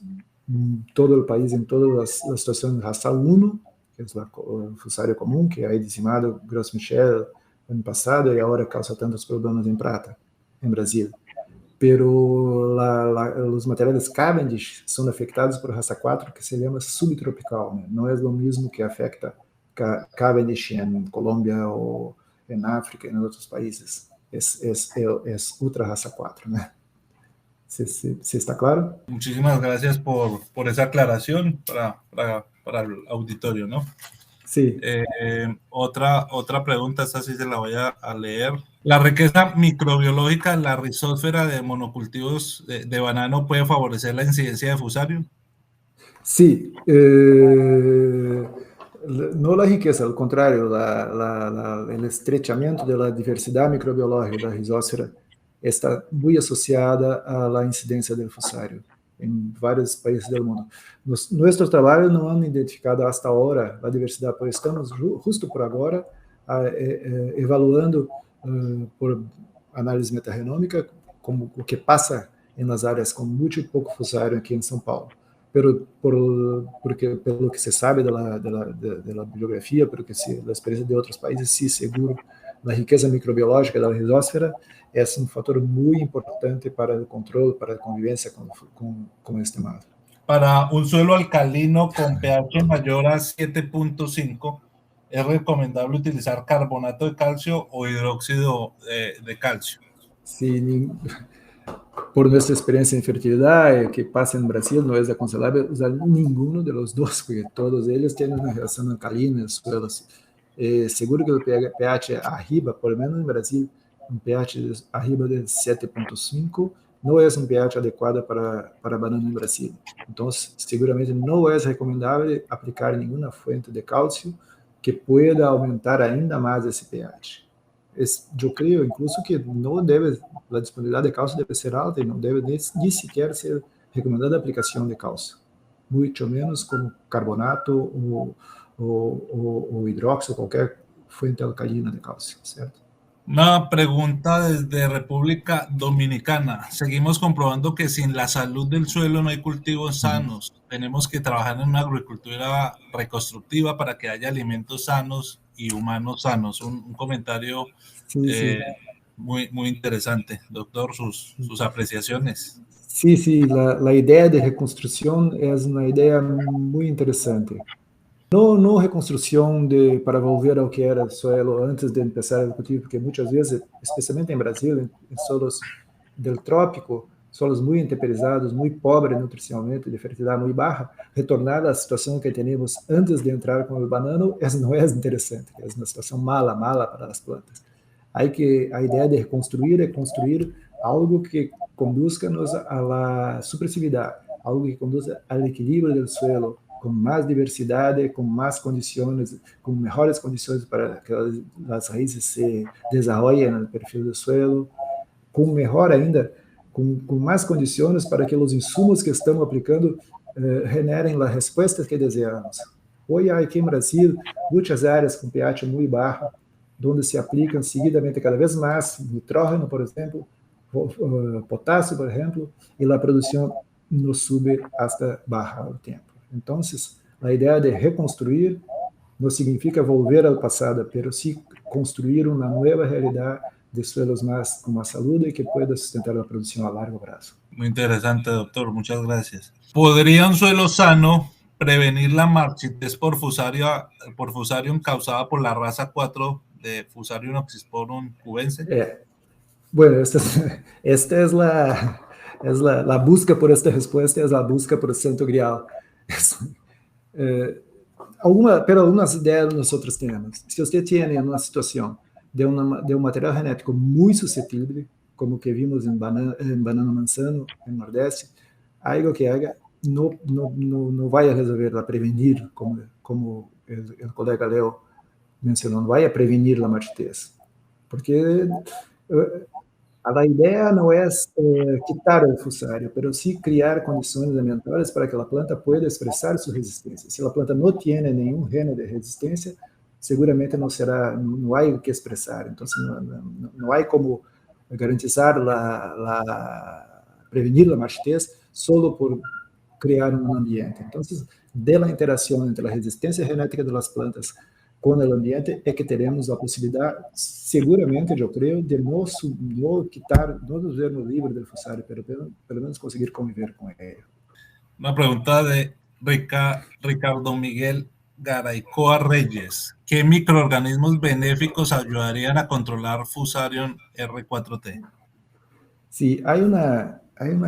todo el país, en todas las situaciones, raza 1, que es la Fusarium común, que ha dizimado Gros Michel ano passado e agora causa tantos problemas em Prata, em Brasil. Pero os materiais Cavendish são afetados por raça 4, que se chama subtropical, né? Não é o mesmo que afeta Cavendish em Colômbia ou em África e em outros países. É outra raça 4, né? ¿Sí está claro? Muchísimas gracias por esa aclaración para el auditorio, ¿no? Sí, Otra pregunta, esta sí se la voy a leer. ¿La riqueza microbiológica en la rizósfera de monocultivos de banano puede favorecer la incidencia de Fusarium? sí. No la riqueza, al contrario, el estrechamiento de la diversidad microbiológica de la rizósfera está muy asociada a la incidencia del fusario en varios países del mundo. Nuestros trabajos no han identificado hasta ahora la diversidad, pero estamos justo por agora evaluando por análise metagenômica como o que passa nas áreas com muito e pouco fusário aqui em São Paulo. Porque pelo que se sabe da bibliografia, pelo que da experiência de outros países, sí, seguro, a riqueza microbiológica da rizósfera é um fator muito importante para o controle, para a convivência com este mar. Para un suelo alcalino con pH mayor a 7.5, ¿es recomendable utilizar carbonato de calcio o hidróxido de calcio? Sí, por nuestra experiencia en fertilidad que pasa en Brasil, no es aconsejable usar ninguno de los dos, porque todos ellos tienen una relación alcalina en los suelos. Seguro que el pH arriba, por lo menos en Brasil, un pH arriba de 7.5 no es un pH adecuado para banana en Brasil. Entonces, seguramente no es recomendable aplicar ninguna fuente de calcio que pueda aumentar ainda más ese pH. Eu creio, incluso, que não deve, a disponibilidade de cálcio deve ser alta e não deve nem sequer ser recomendada a aplicação de cálcio. Muito menos como carbonato ou hidróxido, qualquer fuente alcalina de cálcio, certo? Una pregunta desde República Dominicana. Seguimos comprobando que sin la salud del suelo no hay cultivos sanos. Tenemos que trabajar en una agricultura reconstructiva para que haya alimentos sanos y humanos sanos. Un comentario muy interesante. Doctor, sus apreciaciones. Sí, la idea de reconstrucción es una idea muy interesante. No reconstrução para volver ao que era o suelo antes de começar a cultivo, porque muitas vezes, especialmente em Brasil, em solos do trópico, solos muito intemperizados, muito pobres nutricionalmente, de fertilidade muito baixa, retornar à situação que tínhamos antes de entrar com o banano não é interessante, é uma situação mala para as plantas. Aí que a ideia de reconstruir é construir algo que conduzca-nos à supressividade, algo que conduza ao equilíbrio do suelo, com mais diversidade, com mais condições, com melhores condições para que as raízes se desenvolvam no perfil do suelo, com melhor ainda, com mais condições para que os insumos que estamos aplicando generem as respostas que desejamos. Hoje, aqui em Brasil, muitas áreas com pH muito baixo, onde se aplicam seguidamente cada vez mais nitrógeno, por exemplo, potássio, por exemplo, e a produção não sube hasta bajar o tempo. Então, a ideia de reconstruir não significa volver ao passado, mas sim construir uma nova realidade de suelos com mais saúde e que pueda sustentar a produção a largo prazo. Muy interesante, doctor. Muchas gracias. ¿Podría un suelo sano prevenir la marchitez por Fusarium causada por la raza 4 de Fusarium oxysporum cubense? Bueno, esta es la busca por esta respuesta, es la busca por el santo grial. Pero algumas ideias nosotros tenemos. Si usted tiene una situación de un material genético muy susceptible, como que vimos en banano manzano, en Nordeste, algo que haga no vai a resolver, a prevenir, como el colega Leo mencionou, não vai a prevenir a marchitez. Porque a ideia não é quitar o fusário, mas sim criar condições ambientais para que a planta pueda expressar sua resistência. Se a planta não tem nenhum gene de resistência, seguramente não há o que expressar. Então, não há como garantizar prevenir a marchitez solo por criar um ambiente. Então, de la interação entre a resistência genética das plantas com o ambiente é que teremos a possibilidade, seguramente, eu creio, de não quitar, não nos vermos livres do fusário, mas pelo menos conseguir conviver com ele. Uma pergunta de Ricardo Miguel Garaycoa Reyes. ¿Qué microorganismos benéficos ayudarían a controlar Fusarium R4T? Sí, hay una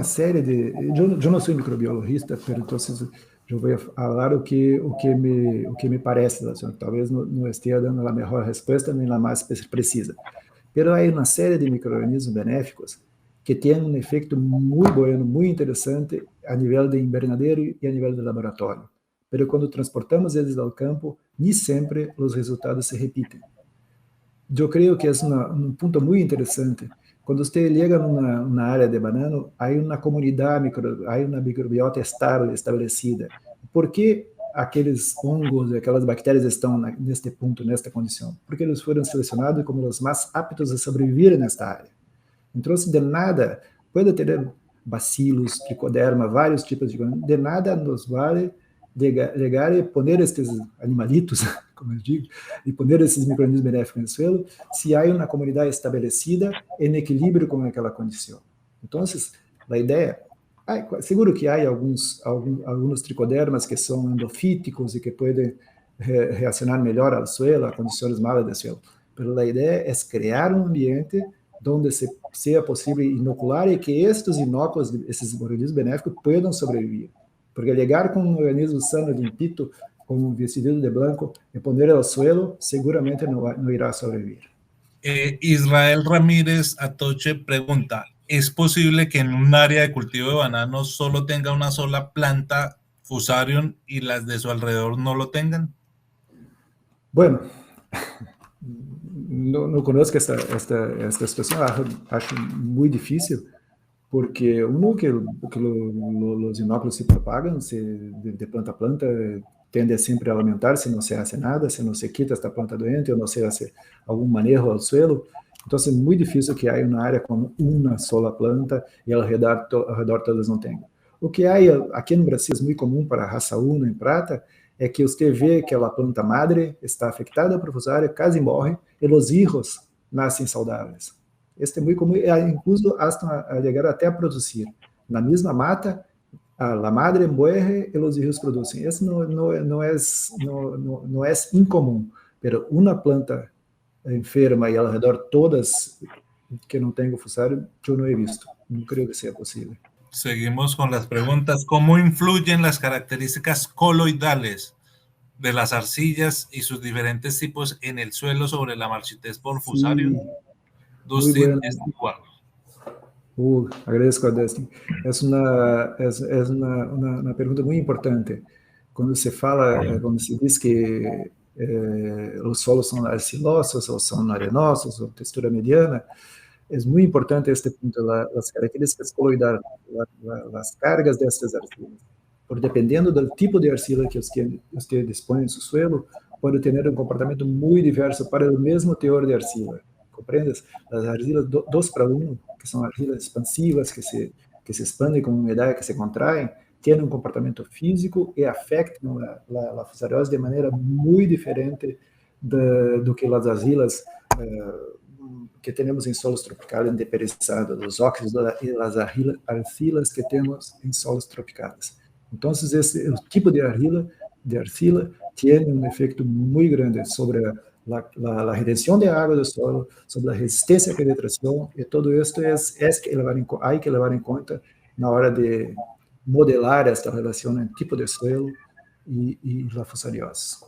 serie de... Yo no soy microbiologista, pero entonces eu vou falar o que me parece, talvez não esteja dando a melhor resposta nem a mais precisa. Pero há uma série de micro-organismos benéficos que têm um efeito muito bueno, muito interessante a nível de invernadeiro e a nível de laboratório. Pero quando transportamos eles ao campo, nem sempre os resultados se repetem. Eu creio que é um ponto muito interessante. Quando você chega numa área de banano, há uma comunidade, há uma microbiota estável, estabelecida. Por que aqueles hongos, aquelas bactérias estão neste ponto, nesta condição? Porque eles foram selecionados como os mais aptos a sobreviver nesta área. Então, de nada, pode ter bacilos, tricoderma, vários tipos de nada nos vale chegar e poner estes animalitos, como eu digo, e poner esses micro-organismos benéficos no suelo, se há uma comunidade estabelecida em equilíbrio com aquela condição. Então, a ideia, seguro que há alguns tricodermas que são endofíticos e que podem reacionar melhor ao suelo, a condições malas do suelo, mas a ideia é criar um ambiente onde seja possível inocular e que estes inóculos, esses organismos benéficos, possam sobreviver. Porque chegar com um organismo sano, limpito, com vestido de branco, e poner ao suelo, seguramente não irá sobreviver. Israel Ramírez Atoche pregunta, ¿es posible que en un área de cultivo de bananos solo tenga una sola planta Fusarium y las de su alrededor no lo tengan? Bueno, não conozco esta situação, acho muito difícil, porque que os inóculos se propagam de planta a planta, tende sempre a aumentar se não se hace nada, se não se quita esta planta doente, ou não se hace algum manejo ao suelo. Então, é muito difícil que haja uma área com uma sola planta e ao redor todas não tenham. O que há aqui no Brasil é muito comum para a raça 1 em prata, é que você vê que a planta madre está afetada por Fusarium, quase morre, e os filhos nascem saudáveis. Este é muito comum, incluso hasta chegar até a produzir. Na mesma mata, a madre muere e os filhos produzem. Isso não é incomum, mas uma planta enferma e ao redor todas que não tenham Fusarium, eu não he visto. Não creio que seja possível. Seguimos con las preguntas. ¿Cómo influyen las características coloidales de las arcillas y sus diferentes tipos en el suelo sobre la marchitez por Fusarium? Sí, Dustin es igual. Agradeço, Dustin. É uma pergunta muito importante. Quando se diz que os solos são arcilosos ou são arenosos ou textura mediana, é muito importante este ponto, as características coloidais, as cargas dessas arcilas. Por dependendo do tipo de arcila que você dispõe em seu suelo, pode ter um comportamento muito diverso para o mesmo teor de arcila. Compreendes? As arcilas 2 para 1, que são arcilas expansivas, que se expandem com umidade, que se contraem, têm um comportamento físico e afetam a fusariose de maneira muito diferente do que as arcilas que temos em solos tropicais endeperizados, os óxidos e as arcilas que temos em solos tropicais. Então, esse tipo de arcila tem um efeito muito grande sobre a retenção de água do solo, sobre a resistência à penetração, e tudo isso há que levar em conta na hora de modelar esta relação entre tipo de suelo y la fusariose.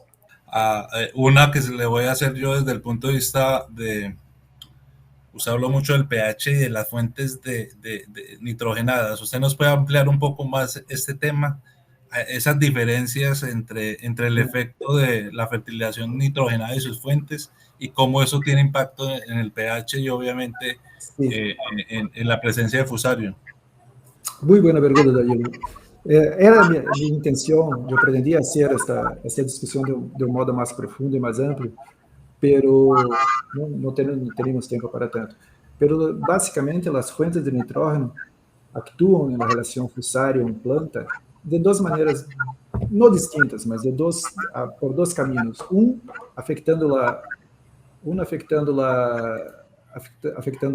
Una que le voy a hacer yo desde el punto de vista de... Usted habló mucho del pH y de las fuentes de nitrogenadas. ¿Usted nos puede ampliar un poco más este tema? Esas diferencias entre el efecto de la fertilización nitrogenada y sus fuentes y cómo eso tiene impacto en el pH y obviamente en la presencia de Fusarium. Muy buena pregunta, Danilo. Era minha intenção, eu pretendia fazer esta discussão de um modo mais profundo e mais amplo, pero não teríamos tempo para tanto. Pero basicamente as fontes de nitrógeno atuam na relação Fusarium-planta de duas maneiras não distintas, mas por dois caminhos. Afetando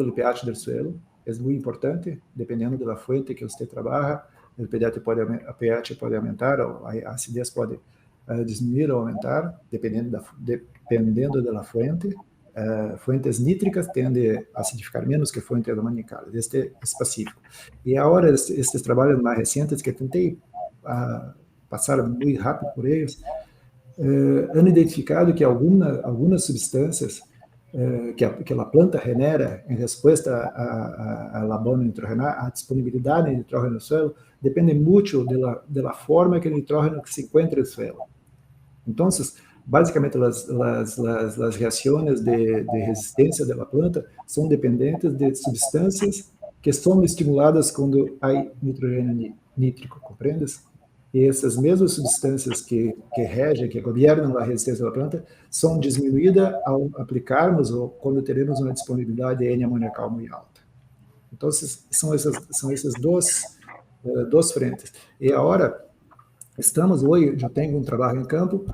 o pH do suelo, é muito importante, dependendo da fonte que você trabalha. O pH pode aumentar, ou a acidez pode diminuir ou aumentar, dependendo da fonte. Fontes nítricas tendem a acidificar menos que fontes aromáticas. Este é específico. E agora, estes trabalhos mais recentes que tentei passar muito rápido por eles, han identificado que algumas substâncias que a planta genera em resposta ao abono nitrogenado, a disponibilidade de nitrógeno no suelo, depende muito da forma que o nitrógeno se encontra no suelo. Então, basicamente, as reações de resistência da planta são dependentes de substâncias que são estimuladas quando há nitrogênio nítrico, compreendes? E essas mesmas substâncias que regem, que governam a resistência da planta, são diminuídas ao aplicarmos ou quando teremos uma disponibilidade de N-amoniacal muito alta. Então, são essas duas frentes. E agora, hoje, eu tenho um trabalho em campo,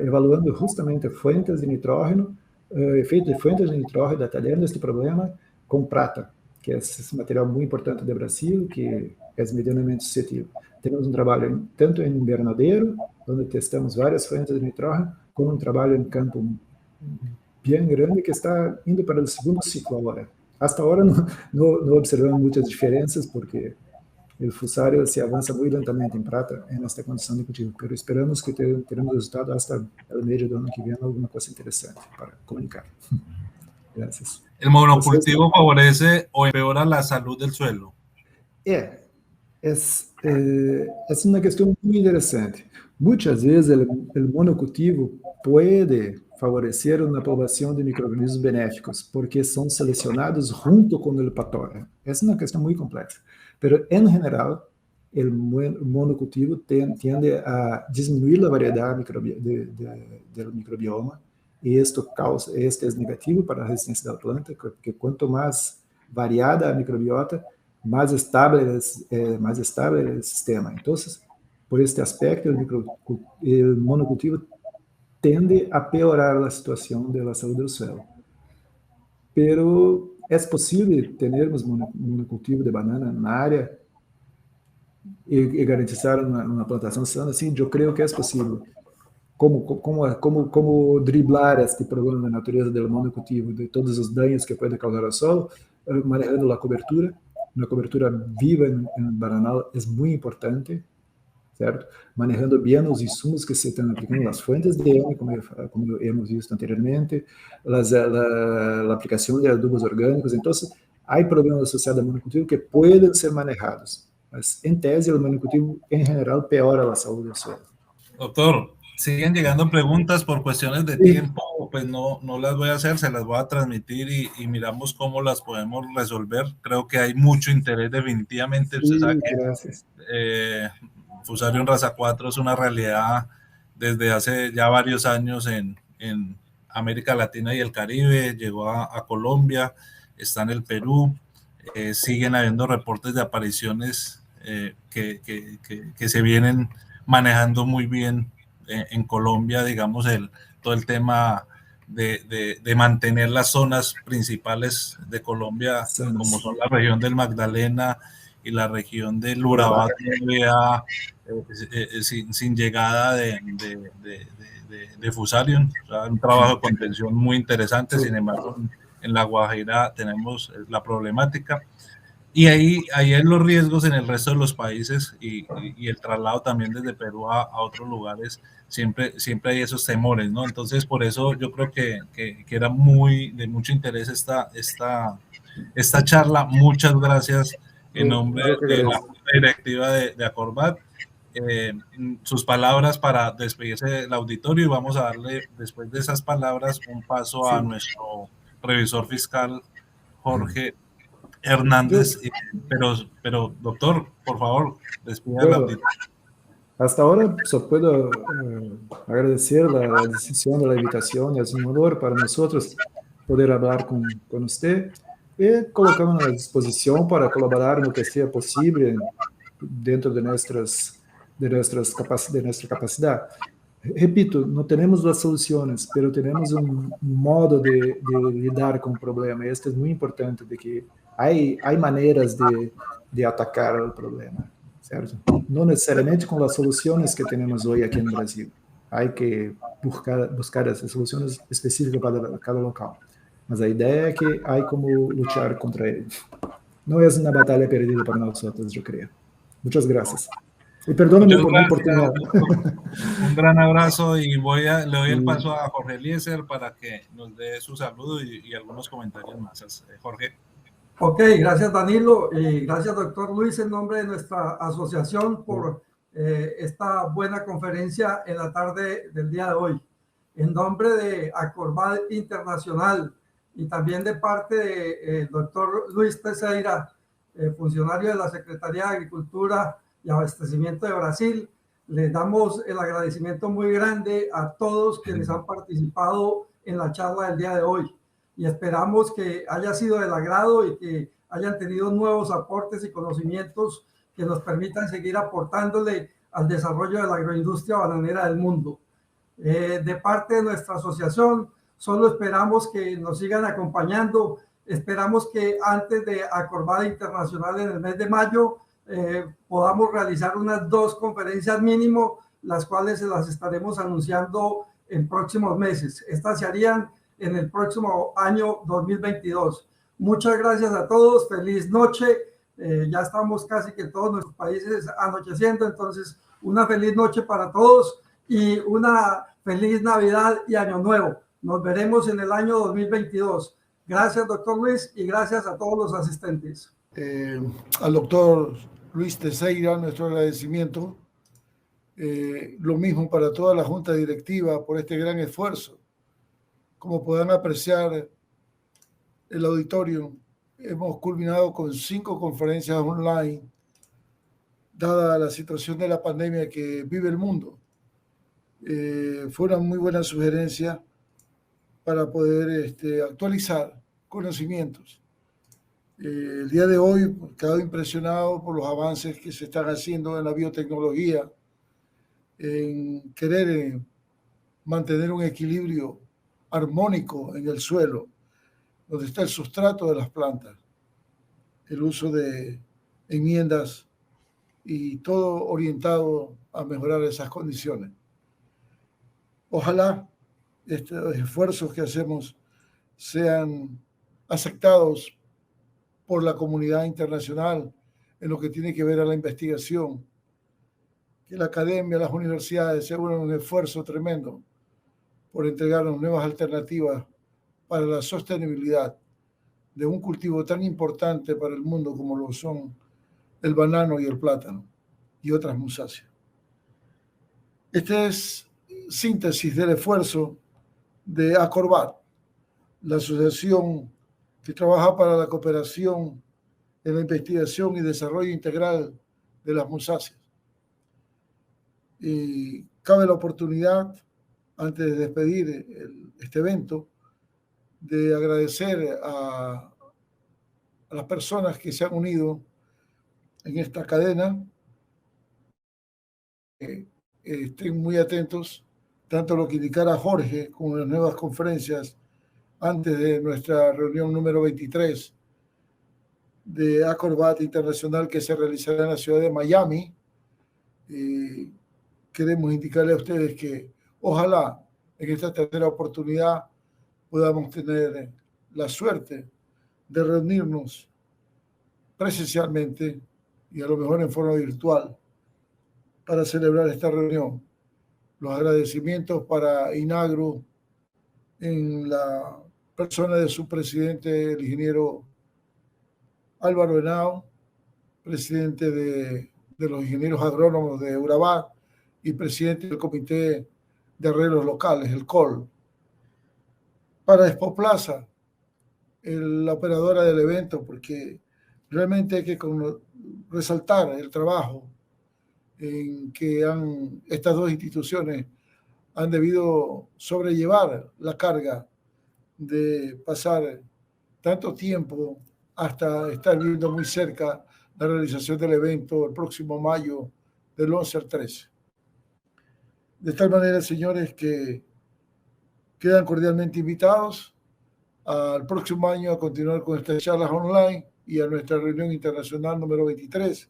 evaluando justamente fontes de nitrógeno, efeito de fontes de nitrógeno, detalhando este problema com prata, que é esse material muito importante do Brasil, que é medianamente suscetível. Temos um trabalho tanto em invernadeiro, onde testamos várias fontes de nitrógeno, como um trabalho em campo bem grande, que está indo para o segundo ciclo agora. Hasta agora não observamos muitas diferenças, porque o fussário se avança muito lentamente em prata nesta condição de cultivo, mas esperamos que teremos resultado hasta o meio do ano que vem, alguma coisa interessante para comunicar. Gracias. ¿El monocultivo favorece o empeora la salud del suelo? É uma questão muito interessante. Muitas vezes, o monocultivo pode favorecer uma população de micro-organismos benéficos, porque são selecionados junto com o patógeno. Essa é uma questão muito complexa. Mas, em geral, o monocultivo tende a diminuir a variedade do microbioma, e isto é negativo para a resistência da planta, porque quanto mais variada a microbiota, mais estável é o sistema. Então, por este aspecto, o monocultivo tende a piorar a situação da saúde do solo. Pero é possível termos monocultivo de banana na área e garantizar uma plantação sana? Sim, eu creio que é possível. Como driblar este problema da natureza do monocultivo, de todos os danos que pode causar ao solo, manejando a cobertura. Uma cobertura viva em bananal é muito importante, certo? Manejando bem os insumos que se estão aplicando, as fontes de N, como hemos visto anteriormente, a aplicação de adubos orgânicos. Então, há problemas associados ao monocultivo que podem ser manejados, mas, em tese, o monocultivo, em geral, piora a saúde do suelo. Doctor, siguen llegando preguntas por cuestiones de tiempo, pues no las voy a hacer, se las voy a transmitir y miramos cómo las podemos resolver. Creo que hay mucho interés definitivamente. Sí, usted sabe gracias. Fusarium raza 4 es una realidad desde hace ya varios años en América Latina y el Caribe, llegó a Colombia, está en el Perú, siguen habiendo reportes de apariciones que se vienen manejando muy bien en Colombia, digamos, todo el tema de mantener las zonas principales de Colombia, como son la región del Magdalena y la región del Urabá, sin llegada de Fusarium. O sea, un trabajo de contención muy interesante. Sin embargo, en La Guajira tenemos la problemática. Y ahí hay los riesgos en el resto de los países y el traslado también desde Perú a otros lugares, siempre hay esos temores, ¿no? Entonces, por eso yo creo que era de mucho interés esta charla. Muchas gracias en nombre de la directiva de Acorbat. Sus palabras para despedirse del auditorio, y vamos a darle, después de esas palabras, un paso a nuestro revisor fiscal, Jorge Hernández, pero doctor, por favor, despida al auditorio. Hasta ahora só puedo agradecer a decisión de la invitación, es un honor para nosotros poder hablar con usted y colocamos a disposición para colaborar en lo que sea posible dentro de nuestra capacidad. Repito, no tenemos las soluciones, pero tenemos un modo de lidar con el problema, y esto es muy importante, de que hay maneras de atacar el problema, certo? Não necessariamente com as soluções que temos hoje aqui no Brasil. Há que buscar essas soluções específicas para cada local. Mas a ideia é que há como lutar contra ele. Não é uma batalha perdida para nós outros, eu creio. Muitas graças. Y perdóname Muchas por la gracias, importunidad. doctor. Un gran abrazo y le doy el paso a Jorge Eliezer para que nos dé su saludo y algunos comentarios más. Jorge. Ok, gracias Danilo y gracias doctor Luis en nombre de nuestra asociación por esta buena conferencia en la tarde del día de hoy. En nombre de Acorvad Internacional y también de parte del doctor Luis Teixeira, funcionario de la Secretaría de Agricultura y Abastecimiento de Brasil, les damos el agradecimiento muy grande a todos quienes han participado en la charla del día de hoy. Y esperamos que haya sido del agrado y que hayan tenido nuevos aportes y conocimientos que nos permitan seguir aportándole al desarrollo de la agroindustria bananera del mundo. De parte de nuestra asociación, solo esperamos que nos sigan acompañando. Esperamos que antes de Acorvad Internacional en el mes de mayo podamos realizar unas 2 conferencias mínimo, las cuales se las estaremos anunciando en próximos meses. Estas se harían en el próximo año 2022. Muchas gracias a todos, feliz noche. Ya estamos casi que todos nuestros países anocheciendo, entonces una feliz noche para todos y una feliz Navidad y Año Nuevo. Nos veremos en el año 2022. Gracias, doctor Luis, y gracias a todos los asistentes. Al doctor Luis Teixeira, nuestro agradecimiento. Lo mismo para toda la junta directiva por este gran esfuerzo. Como podrán apreciar el auditorio, hemos culminado con 5 conferencias online, dada la situación de la pandemia que vive el mundo. Fue una muy buena sugerencia para poder actualizar conocimientos. El día de hoy he quedado impresionado por los avances que se están haciendo en la biotecnología, en querer mantener un equilibrio armónico en el suelo, donde está el sustrato de las plantas, el uso de enmiendas y todo orientado a mejorar esas condiciones. Ojalá estos esfuerzos que hacemos sean aceptados por la comunidad internacional en lo que tiene que ver a la investigación, que la academia, las universidades se unan un esfuerzo tremendo por entregarnos nuevas alternativas para la sostenibilidad de un cultivo tan importante para el mundo como lo son el banano y el plátano y otras musáceas. Esta es síntesis del esfuerzo de Acorvad, la asociación que trabaja para la cooperación en la investigación y desarrollo integral de las musáceas. Y cabe la oportunidad, antes de despedir este evento, de agradecer a las personas que se han unido en esta cadena. Estén muy atentos, tanto lo que indicara Jorge como las nuevas conferencias antes de nuestra reunión número 23 de Acorvad Internacional que se realizará en la ciudad de Miami. Queremos indicarle a ustedes que ojalá en esta tercera oportunidad podamos tener la suerte de reunirnos presencialmente y a lo mejor en forma virtual para celebrar esta reunión. Los agradecimientos para Inagro en la persona de su presidente, el ingeniero Álvaro Henao, presidente de los ingenieros agrónomos de Urabá y presidente del Comité de Arreglos Locales, el COL. Para Expoplaza, la operadora del evento, porque realmente hay que resaltar el trabajo en que estas 2 instituciones han debido sobrellevar la carga de pasar tanto tiempo hasta estar viendo muy cerca la realización del evento el próximo mayo del 11 al 13. De tal manera, señores, que quedan cordialmente invitados al próximo año a continuar con estas charlas online y a nuestra reunión internacional número 23.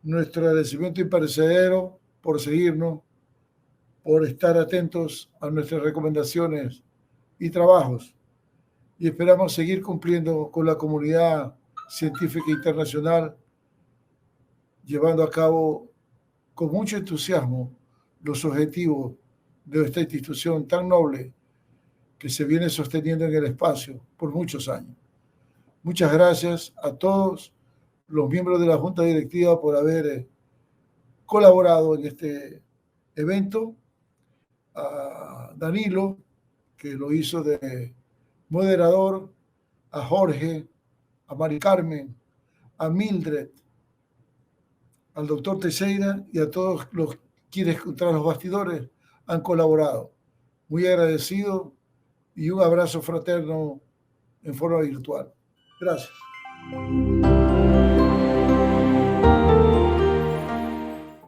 Nuestro agradecimiento imperecedero por seguirnos, por estar atentos a nuestras recomendaciones y trabajos. Y esperamos seguir cumpliendo con la comunidad científica internacional, llevando a cabo con mucho entusiasmo los objetivos de esta institución tan noble que se viene sosteniendo en el espacio por muchos años. Muchas gracias a todos los miembros de la Junta Directiva por haber colaborado en este evento, a Danilo, que lo hizo de moderador, a Jorge, a Mari Carmen, a Mildred, al doctor Teixeira y a todos los quienes tras los bastidores han colaborado. Muy agradecido y un abrazo fraterno en forma virtual. Gracias.